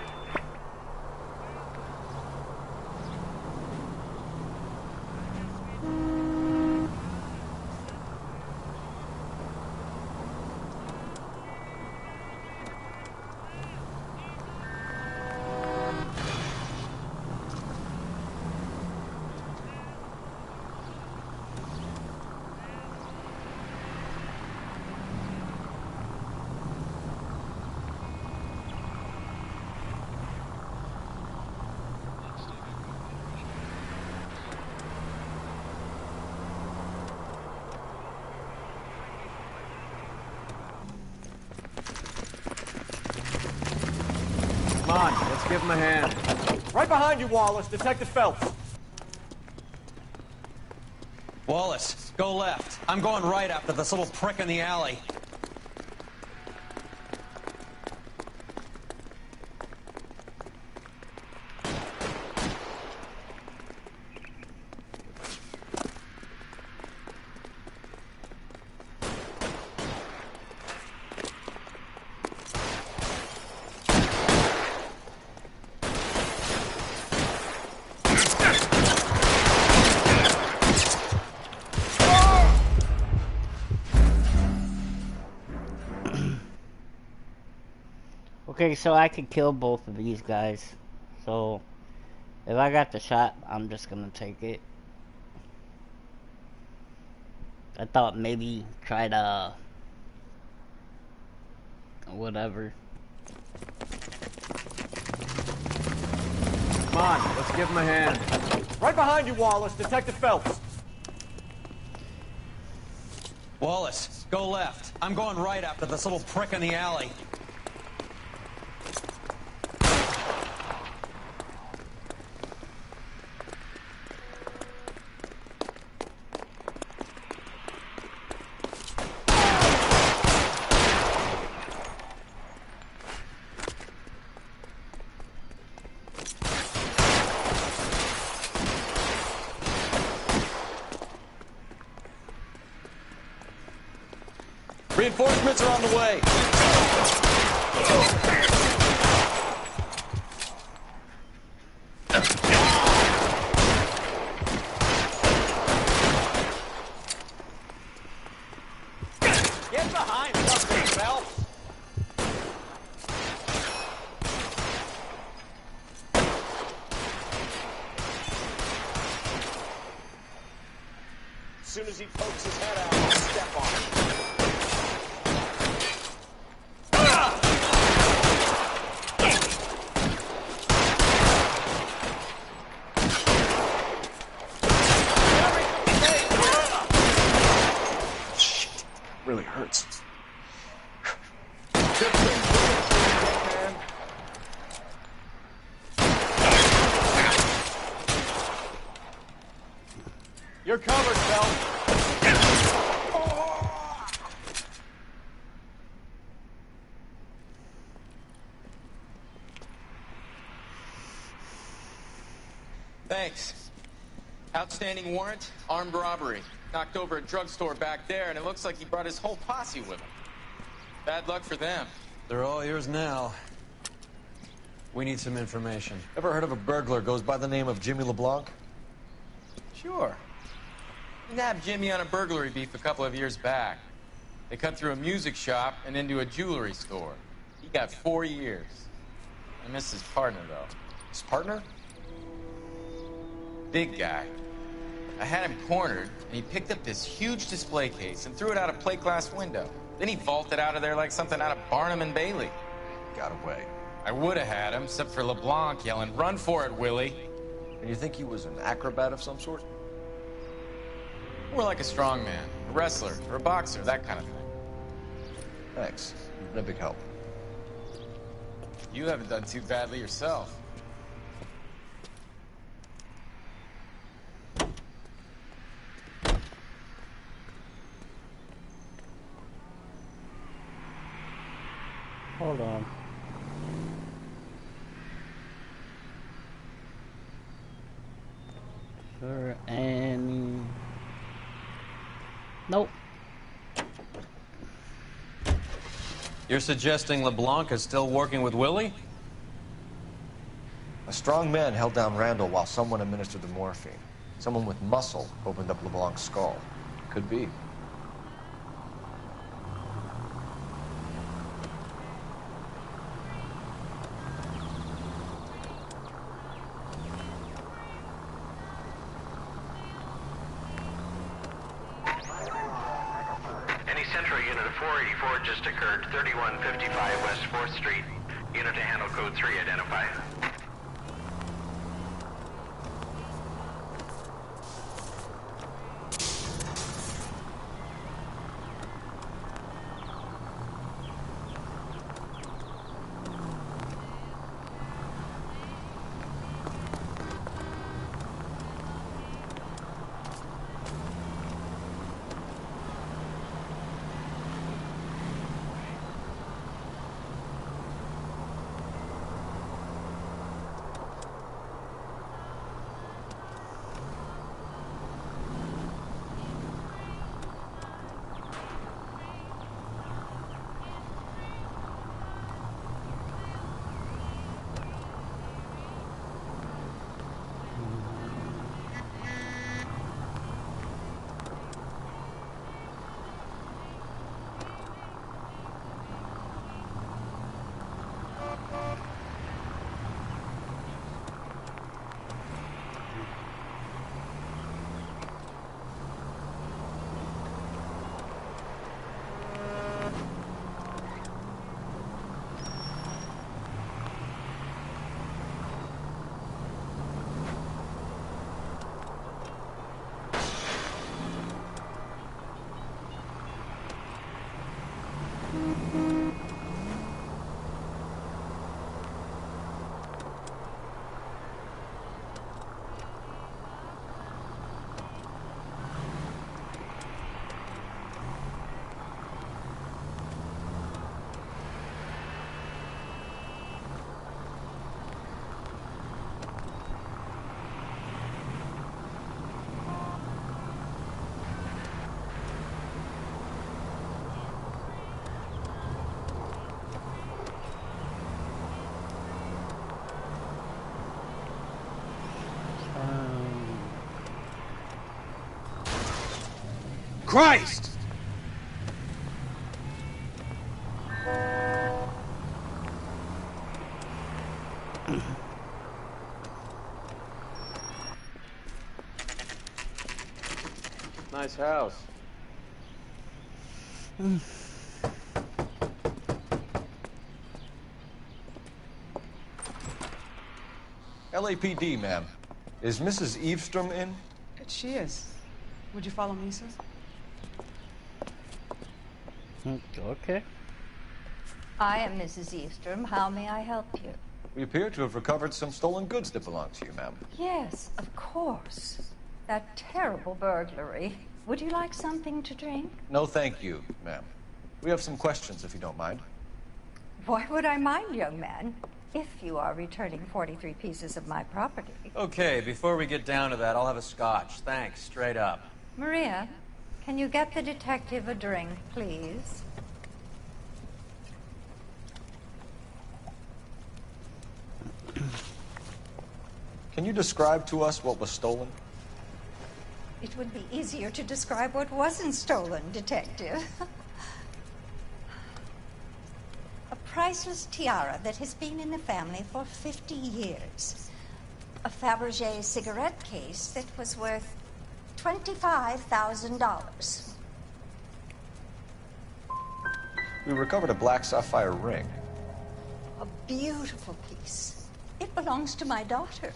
Come on, let's give him a hand.
Right behind you, Wallace. Detective Phelps.
Wallace, go left. I'm going right after this little prick in the alley.
Okay, so I could kill both of these guys. So, if I got the shot, I'm just gonna take it. I thought maybe try to... whatever.
Come on, let's give him a hand.
Right behind you, Wallace. Detective Phelps.
Wallace, go left. I'm going right after this little prick in the alley.
Reinforcements are on the way.
Get behind something, Phelps.
As soon as he pokes his head out, I'll step on him.
Really hurts.
You're covered, Phelps.
Thanks. Outstanding warrant, armed robbery. Knocked over a drugstore back there, and it looks like he brought his whole posse with him. Bad luck for them.
They're all yours now. We need some information.
Ever heard of a burglar goes by the name of Jimmy LeBlanc?
Sure. We nabbed Jimmy on a burglary beef a couple of years back. They cut through a music shop and into a jewelry store. He got 4 years. I missed his partner, though.
His partner?
Big guy. I had him cornered, and he picked up this huge display case and threw it out a plate glass window. Then he vaulted out of there like something out of Barnum and Bailey.
Got away.
I would have had him, except for LeBlanc yelling, "Run for it, Willie!"
And you think he was an acrobat of some sort?
More like a strongman, a wrestler, or a boxer, that kind of thing.
Thanks. You've been a big help.
You haven't done too badly yourself.
Hold on. Sure, and... Nope.
You're suggesting LeBlanc is still working with Willie?
A strong man held down Randall while someone administered the morphine. Someone with muscle opened up LeBlanc's skull. Could be.
Any Central unit of 484 just occurred, 3155 West 4th Street. Unit to handle code 3, identify.
Christ!
Nice house.
LAPD, ma'am. Is Mrs. Eavestrom in?
She is. Would you follow me, sir?
Okay.
I am Mrs. Eavestrom. How may I help you?
We appear to have recovered some stolen goods that belong to you, ma'am.
Yes, of course. That terrible burglary. Would you like something to drink?
No, thank you, ma'am. We have some questions, if you don't mind.
Why would I mind, young man? If you are returning 43 pieces of my property.
Okay, before we get down to that, I'll have a scotch. Thanks, straight up.
Maria, can you get the detective a drink, please?
Can you describe to us what was stolen?
It would be easier to describe what wasn't stolen, detective. A priceless tiara that has been in the family for 50 years. A Fabergé cigarette case that was worth $25,000.
We recovered a black sapphire ring.
A beautiful piece. It belongs to my daughter.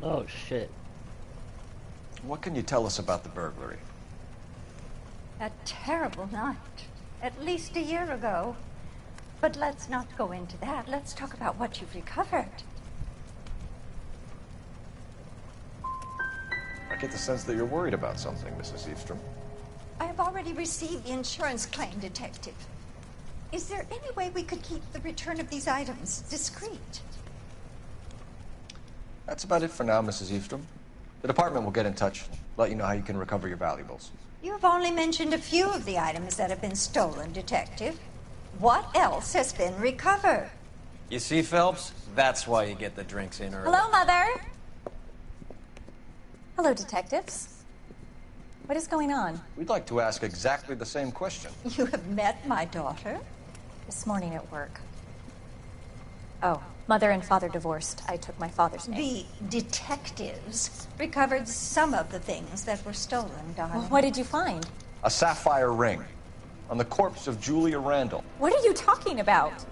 Oh, shit.
What can you tell us about the burglary?
A terrible night. At least a year ago. But let's not go into that. Let's talk about what you've recovered.
I get the sense that you're worried about something, Mrs. Eavestrom.
I have already received the insurance claim, detective. Is there any way we could keep the return of these items discreet?
That's about it for now, Mrs. Eavestrom. The department will get in touch, let you know how you can recover your valuables.
You have only mentioned a few of the items that have been stolen, detective. What else has been recovered?
You see, Phelps? That's why you get the drinks in early.
Hello, Mother. Hello, detectives. What is going on?
We'd like to ask exactly the same question.
You have met my daughter?
This morning at work. Oh, mother and father divorced. I took my father's name.
The detectives recovered some of the things that were stolen, darling.
Well, what did you find?
A sapphire ring on the corpse of Julia Randall.
What are you talking about?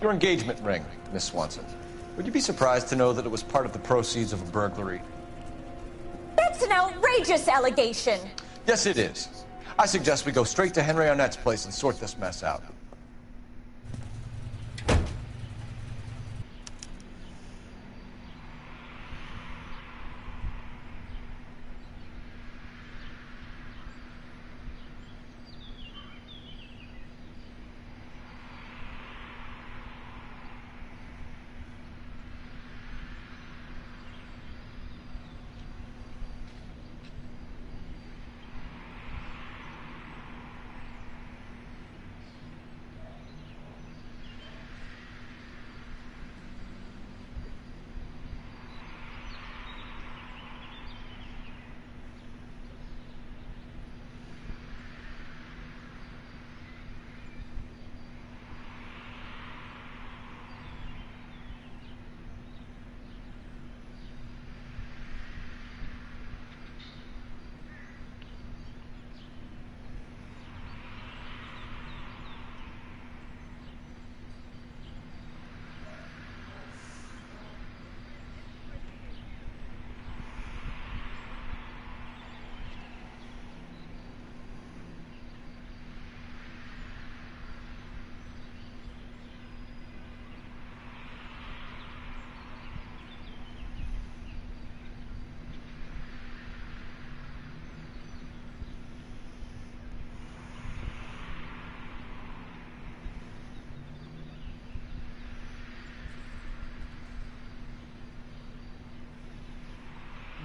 Your engagement ring, Miss Swanson. Would you be surprised to know that it was part of the proceeds of a burglary?
That's an outrageous allegation.
Yes, it is. I suggest we go straight to Henry Arnett's place and sort this mess out.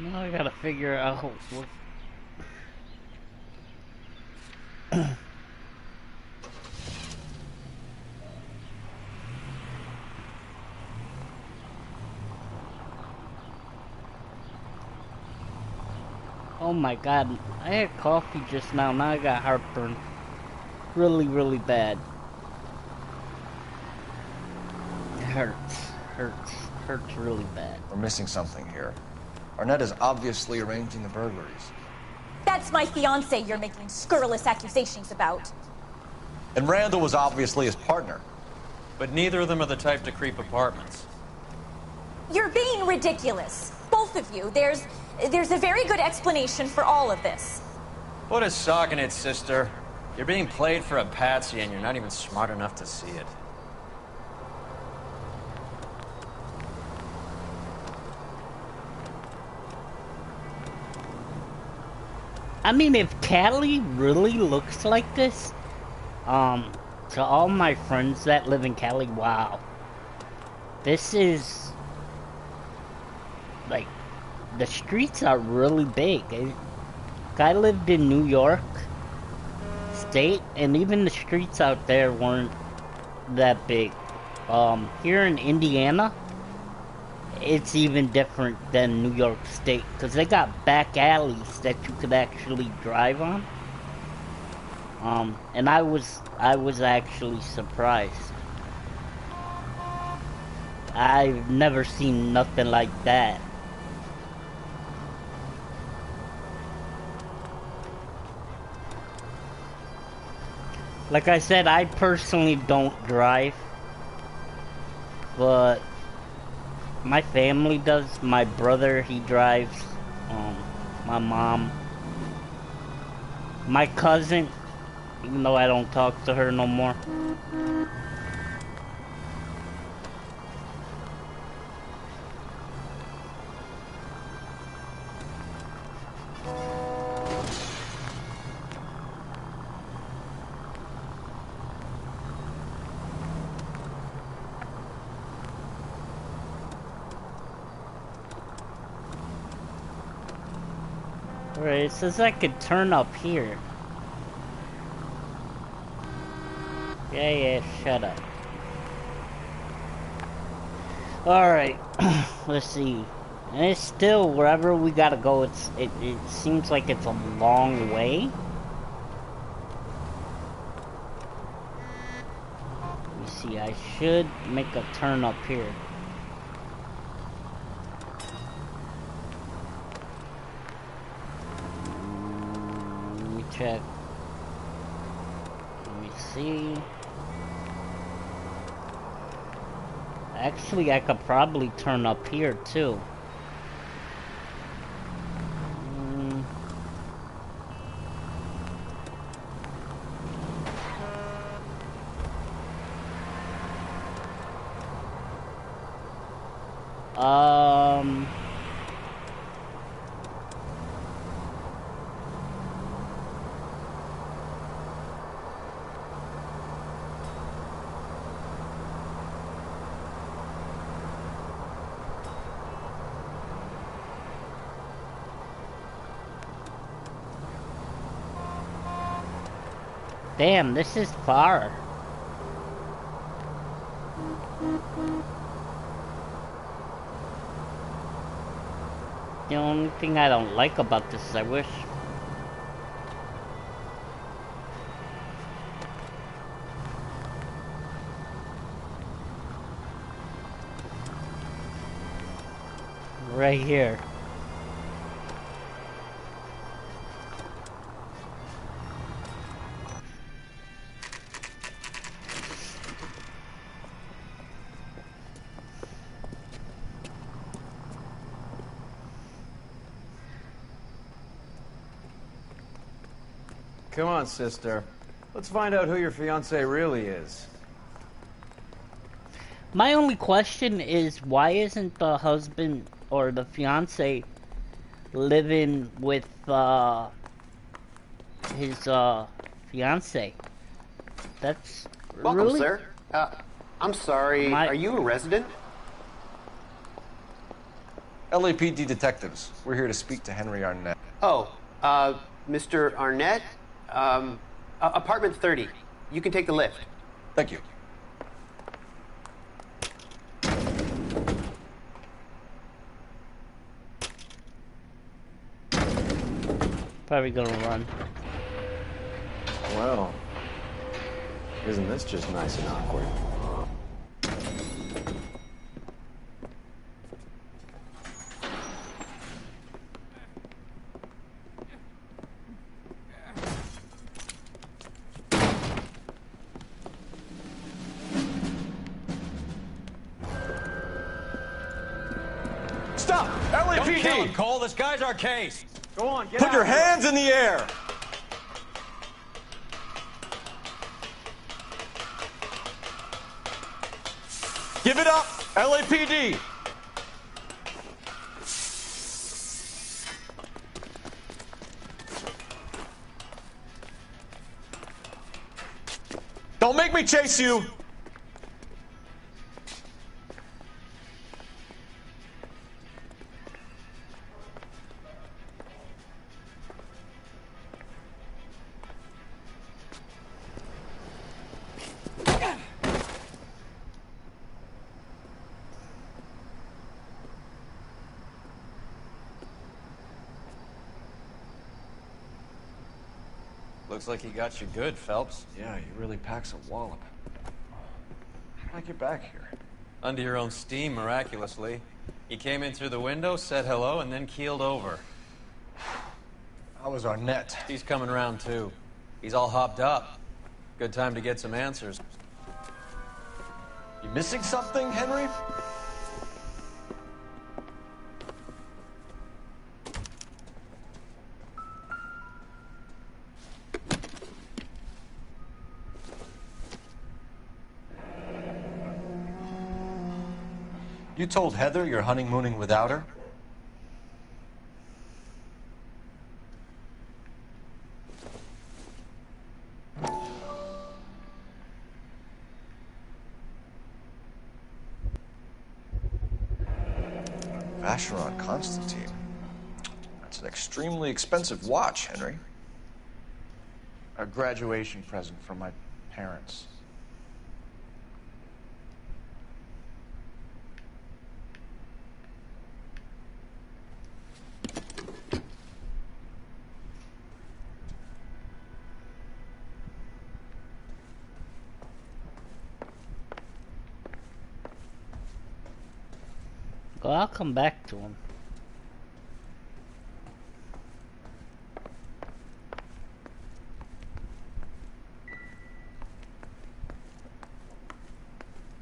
Now I gotta figure out what... Oh my god, I had coffee just now, now I got heartburn. Really, really bad. It hurts really bad.
We're missing something here. Arnett is obviously arranging the burglaries.
That's my fiance you're making scurrilous accusations about.
And Randall was obviously his partner.
But neither of them are the type to creep apartments.
You're being ridiculous. Both of you. There's a very good explanation for all of this.
What is socking it, sister? You're being played for a patsy and you're not even smart enough to see it.
I mean, if Cali really looks like this, to all my friends that live in Cali, wow. This is, like, the streets are really big. I lived in New York State, and even the streets out there weren't that big. Here in Indiana, it's even different than New York State, because they got back alleys that you could actually drive on. And I was actually surprised. I've never seen nothing like that. Like I said, I personally don't drive, but my family does. My brother, he drives. My mom. My cousin, even though I don't talk to her no more. Alright, it says I could turn up here. Yeah, shut up. Alright, let's see. And it's still, wherever we gotta go, it seems like it's a long way. Let me see, I should make a turn up here. Let me check. Let me see. Actually, I could probably turn up here too. Damn, this is far. The only thing I don't like about this is I wish... Right here.
Come on, sister. Let's find out who your fiancé really is.
My only question is, why isn't the husband or the fiancé living with his fiancé? That's
Welcome,
really...
sir. I'm sorry, are you a resident?
LAPD detectives. We're here to speak to Henry Arnett.
Oh, Mr. Arnett? Apartment 30. You can take the lift.
Thank you.
Probably gonna run.
Well, isn't this just nice and awkward?
Stop!
Don't kill him,
LAPD!
Cole. This guy's our case. Go on, get
Put
out
your
of here.
hands in the air! Give it up, LAPD! Don't make me chase you!
Looks like he got you good, Phelps.
Yeah, he really packs a wallop. How did I get back here?
Under your own steam, miraculously. He came in through the window, said hello, and then keeled over.
How was Arnett?
He's coming around, too. He's all hopped up. Good time to get some answers.
You missing something, Henry? You told Heather you're honeymooning without her? Vacheron Constantine. That's an extremely expensive watch, Henry.
A graduation present from my parents.
Well, I'll come back to him.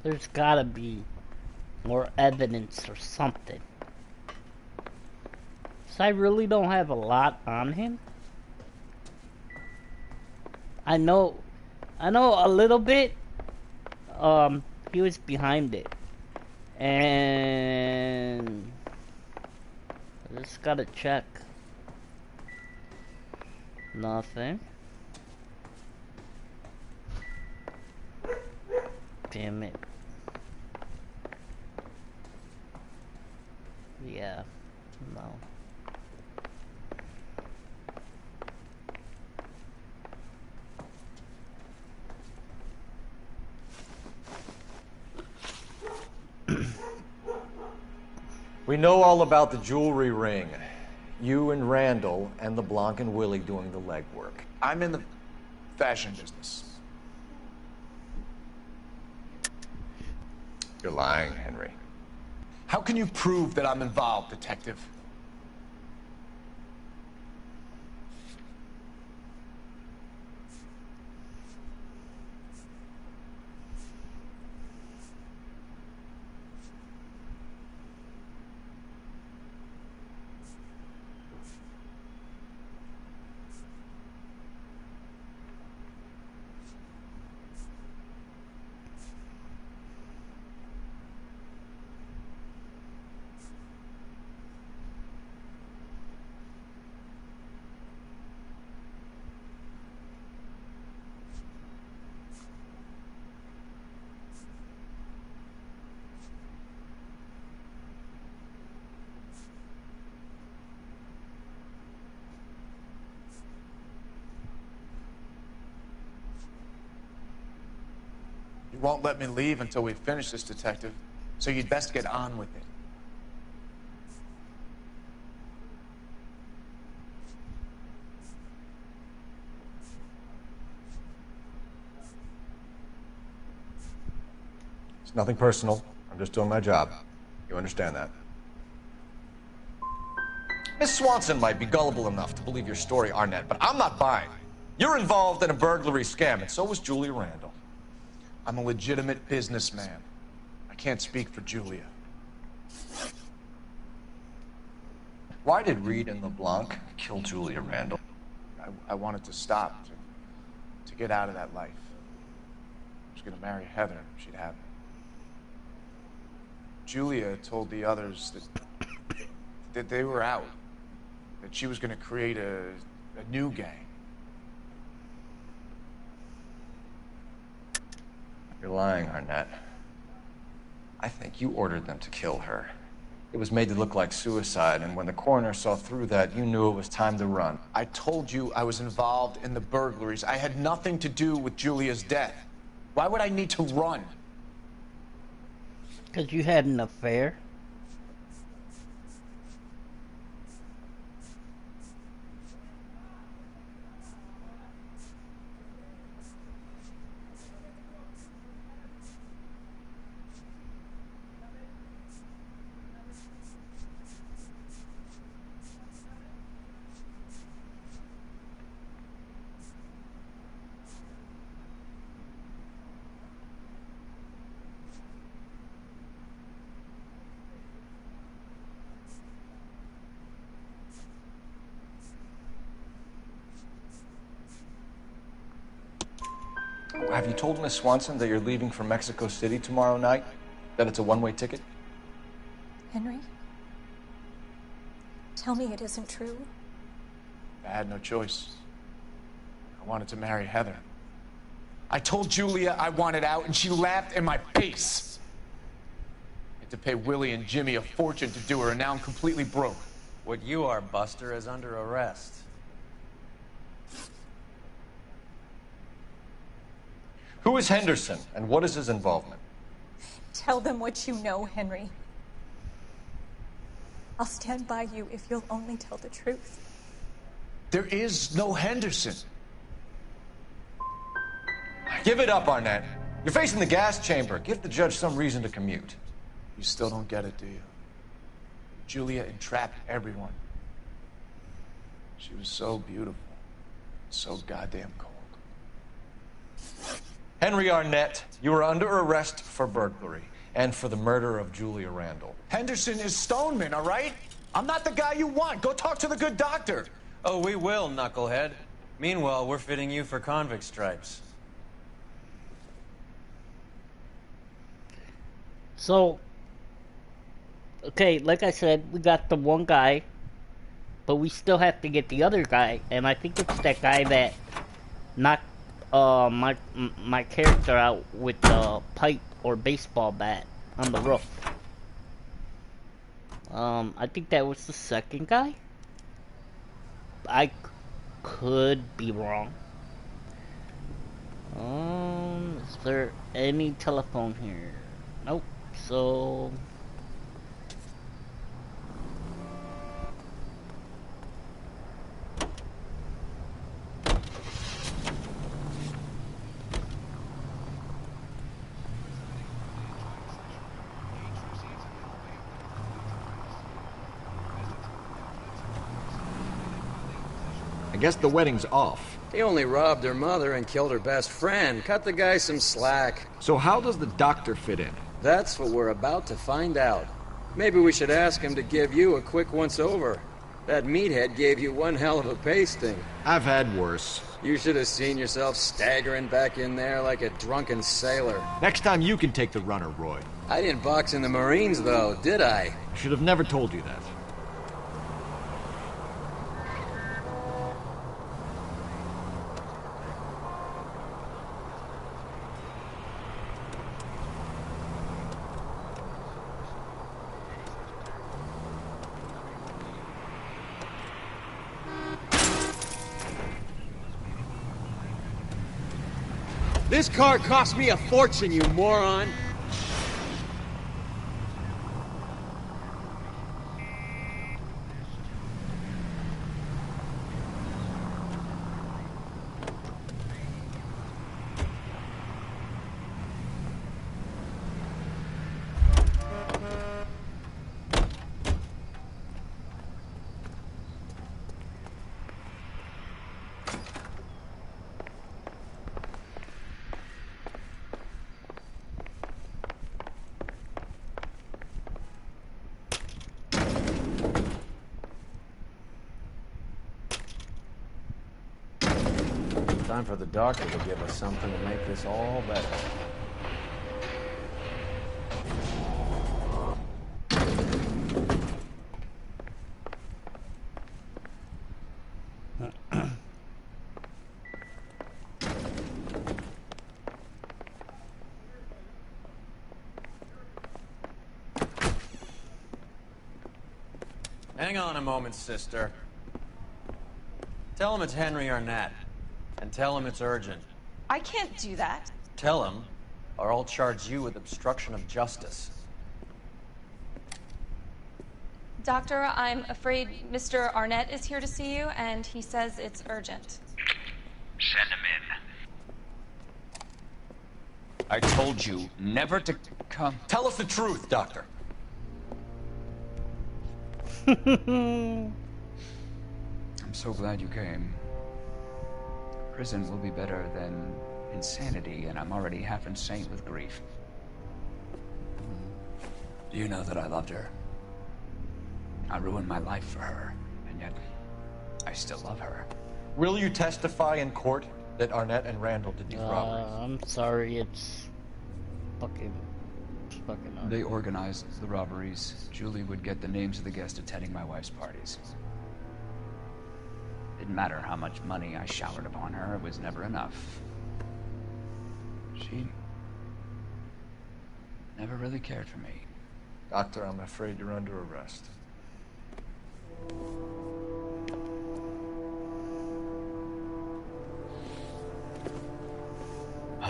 There's gotta be more evidence or something. So I really don't have a lot on him. I know a little bit. He was behind it. And I just gotta check. Nothing. Damn it. Yeah. No.
We know all about the jewelry ring. You and Randall and LeBlanc and Willie doing the legwork.
I'm in the fashion business.
You're lying, Henry.
How can you prove that I'm involved, detective? You won't let me leave until we finish this, detective. So you'd best get on with it.
Nothing personal. I'm just doing my job. You understand that? Miss Swanson might be gullible enough to believe your story, Arnett, but I'm not buying. You're involved in a burglary scam, and so was Julia Randall.
I'm a legitimate businessman. I can't speak for Julia.
Why did Reed and LeBlanc kill Julia Randall?
I wanted to stop, to get out of that life. I was gonna marry Heather, she'd have me. Julia told the others that they were out, that she was gonna create a new gang.
You're lying, Arnett. I think you ordered them to kill her. It was made to look like suicide, and when the coroner saw through that, you knew it was time to run.
I told you I was involved in the burglaries. I had nothing to do with Julia's death. Why would I need to run?
Because you had an affair.
Have you told Miss Swanson that you're leaving for Mexico City tomorrow night? That it's a one-way ticket?
Henry? Tell me it isn't true.
I had no choice. I wanted to marry Heather. I told Julia I wanted out, and she laughed in my face. I had to pay Willie and Jimmy a fortune to do her, and now I'm completely broke.
What you are, Buster, is under arrest.
Who is Henderson, and what is his involvement?
Tell them what you know, Henry. I'll stand by you if you'll only tell the truth.
There is no Henderson.
Give it up, Arnett. You're facing the gas chamber. Give the judge some reason to commute.
You still don't get it, do you? Julia entrapped everyone. She was so beautiful, so goddamn cold.
Henry Arnett, you are under arrest for burglary and for the murder of Julia Randall.
Henderson is Stoneman, all right? I'm not the guy you want. Go talk to the good doctor.
Oh, we will, knucklehead. Meanwhile, we're fitting you for convict stripes.
So, okay, like I said, we got the one guy, but we still have to get the other guy, and I think it's that guy that knocked my character out with the pipe or baseball bat on the roof. I think that was the second guy. I could be wrong. Is there any telephone here? Nope. So
I guess the wedding's off.
He only robbed her mother and killed her best friend. Cut the guy some slack.
So how does the doctor fit in?
That's what we're about to find out. Maybe we should ask him to give you a quick once-over. That meathead gave you one hell of a pasting.
I've had worse.
You should have seen yourself staggering back in there like a drunken sailor.
Next time you can take the runner, Roy.
I didn't box in the Marines, though, did I?
I should have never told you that.
This car cost me a fortune, you moron!
Time for the doctor to give us something to make this all better. Hang on a moment, sister. Tell him it's Henry Arnett. And tell him it's urgent.
I can't do that.
Tell him, or I'll charge you with obstruction of justice.
Doctor, I'm afraid Mr. Arnett is here to see you, and he says it's urgent.
Send him in.
I told you never to come.
Tell us the truth, Doctor.
I'm so glad you came. Prison will be better than insanity, and I'm already half insane with grief. Do you know that I loved her? I ruined my life for her, and yet I still love her.
Will you testify in court that Arnett and Randall did these robberies?
I'm sorry, it's fucking
They organized the robberies. Julie would get the names of the guests attending my wife's parties. Didn't matter how much money I showered upon her, it was never enough. She never really cared for me.
Doctor, I'm afraid you're under arrest.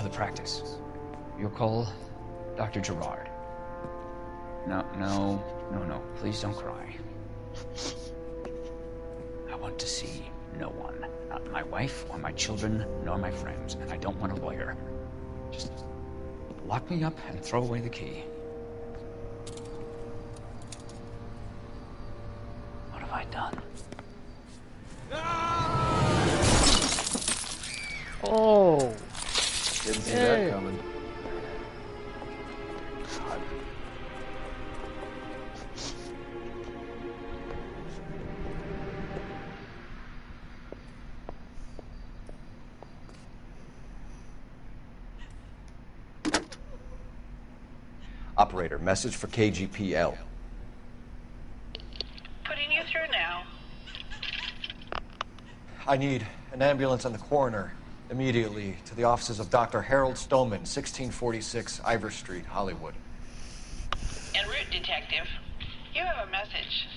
The practice. You'll call Dr. Gerard. No. Please don't cry. I want to see no one. Not my wife, or my children, nor my friends. And I don't want a lawyer. Just lock me up and throw away the key. What have I done?
Oh!
Didn't see that coming.
Operator, message for KGPL.
Putting you through now.
I need an ambulance and the coroner immediately to the offices of Dr. Harold Stoneman, 1646 Ivor Street, Hollywood.
En route, Detective. You have a message.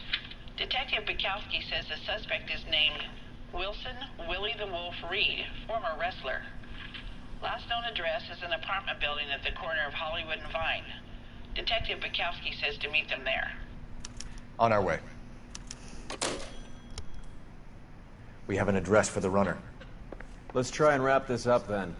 Detective Bukowski says the suspect is named Wilson Willie the Wolf Reed, former wrestler. Last known address is an apartment building at the corner of Hollywood and Vine. Detective Bukowski says to meet them there.
On our way. We have an address for the runner.
Let's try and wrap this up then.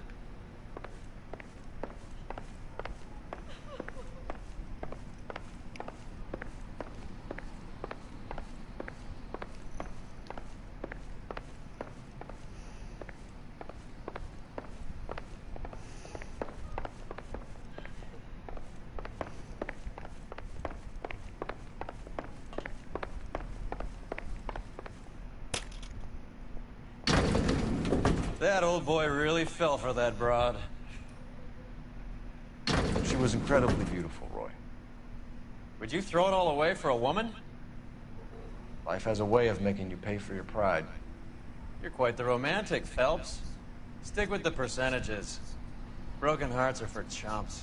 That old boy really fell for that broad.
She was incredibly beautiful, Roy.
Would you throw it all away for a woman?
Life has a way of making you pay for your pride.
You're quite the romantic, Phelps. Stick with the percentages. Broken hearts are for chumps.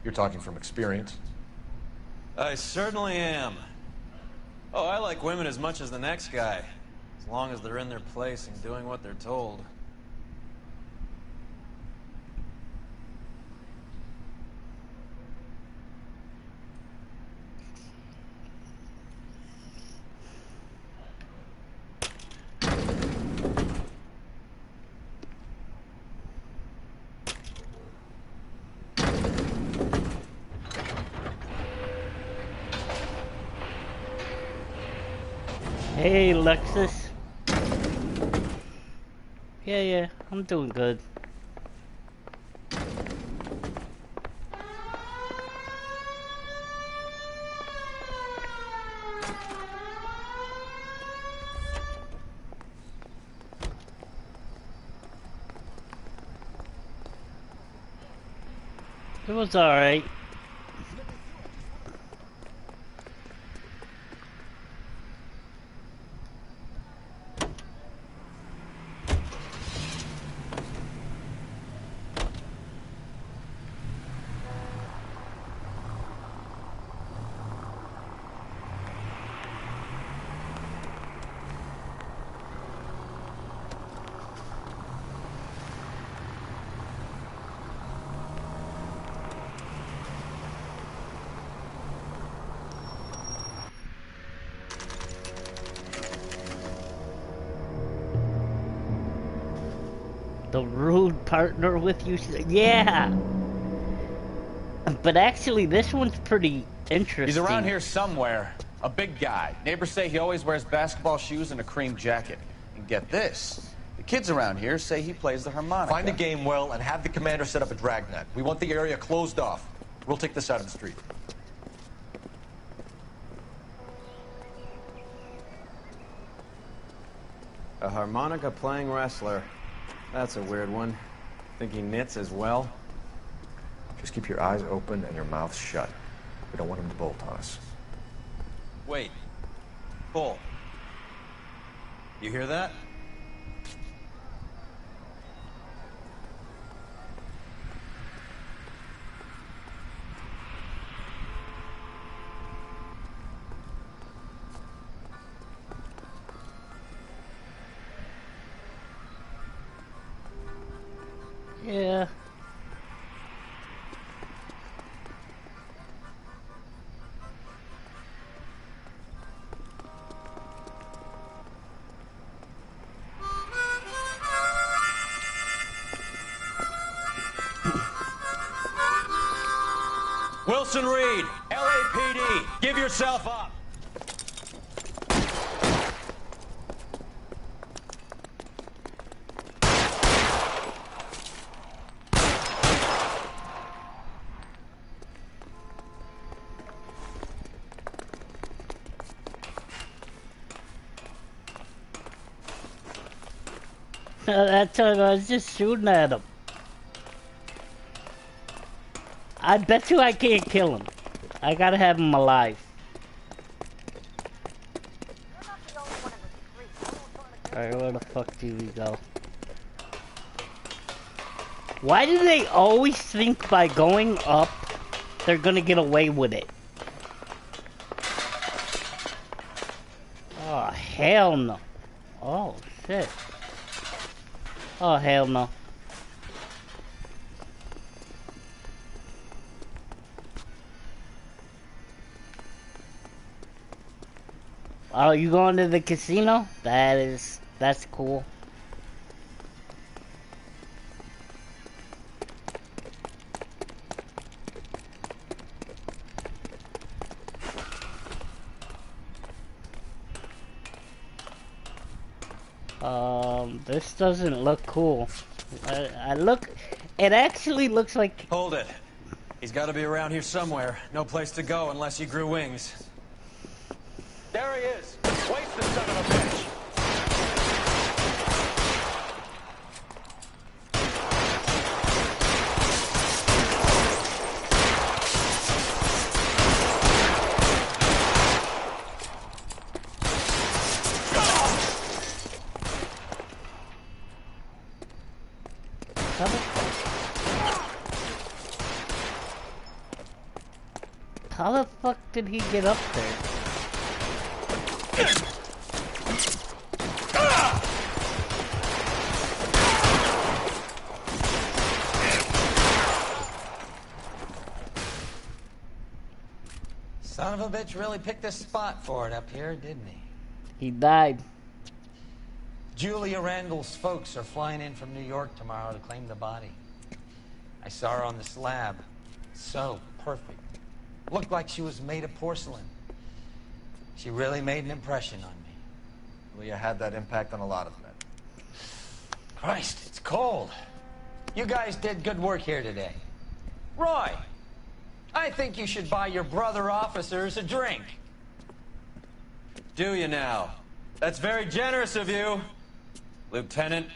You're talking from experience.
I certainly am. Oh, I like women as much as the next guy. As long as they're in their place and doing what they're told.
Hey, Lexus. Yeah, I'm doing good. It was alright. The rude partner with you? Yeah! But actually, this one's pretty interesting.
He's around here somewhere. A big guy. Neighbors say he always wears basketball shoes and a cream jacket. And get this. The kids around here say he plays the harmonica.
Find the game well and have the commander set up a dragnet. We want the area closed off. We'll take this side of the street.
A harmonica-playing wrestler. That's a weird one. Think he knits as well?
Just keep your eyes open and your mouth shut. We don't want him to bolt on us.
Wait. Bull. You hear that?
Yeah.
Wilson Reed, LAPD, give yourself up.
That time I was just shooting at him. I bet you I can't kill him. I gotta have him alive. Alright, where the fuck do we go? Why do they always think by going up, they're gonna get away with it? Oh, hell no. Oh, shit. Oh, hell no. Oh, you going to the casino? That's cool. This doesn't look cool. It actually looks like...
Hold it. He's got to be around here somewhere. No place to go unless he grew wings.
There he is. Wasted son of a bitch.
How the fuck did he get up there?
Son of a bitch really picked a spot for it up here, didn't he?
He died.
Julia Randall's folks are flying in from New York tomorrow to claim the body. I saw her on the slab. So perfect. Looked like she was made of porcelain. She really made an impression on me.
Leah had that impact on a lot of men.
Christ, it's cold. You guys did good work here today. Roy, I think you should buy your brother officers a drink.
Do you now? That's very generous of you, Lieutenant.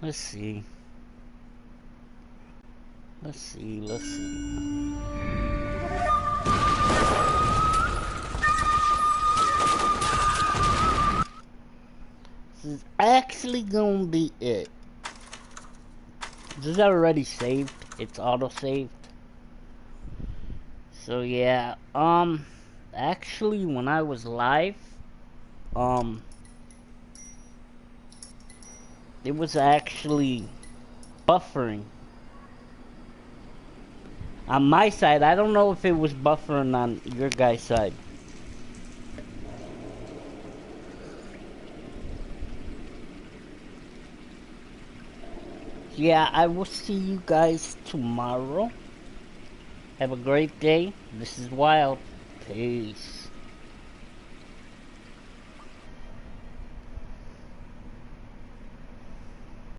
Let's see. Let's see, let's see. This is actually gonna be it. This is already saved. It's auto-saved. So yeah, actually when I was live, it was actually buffering. On my side, I don't know if it was buffering on your guys' side. Yeah, I will see you guys tomorrow. Have a great day. This is Wild. Peace.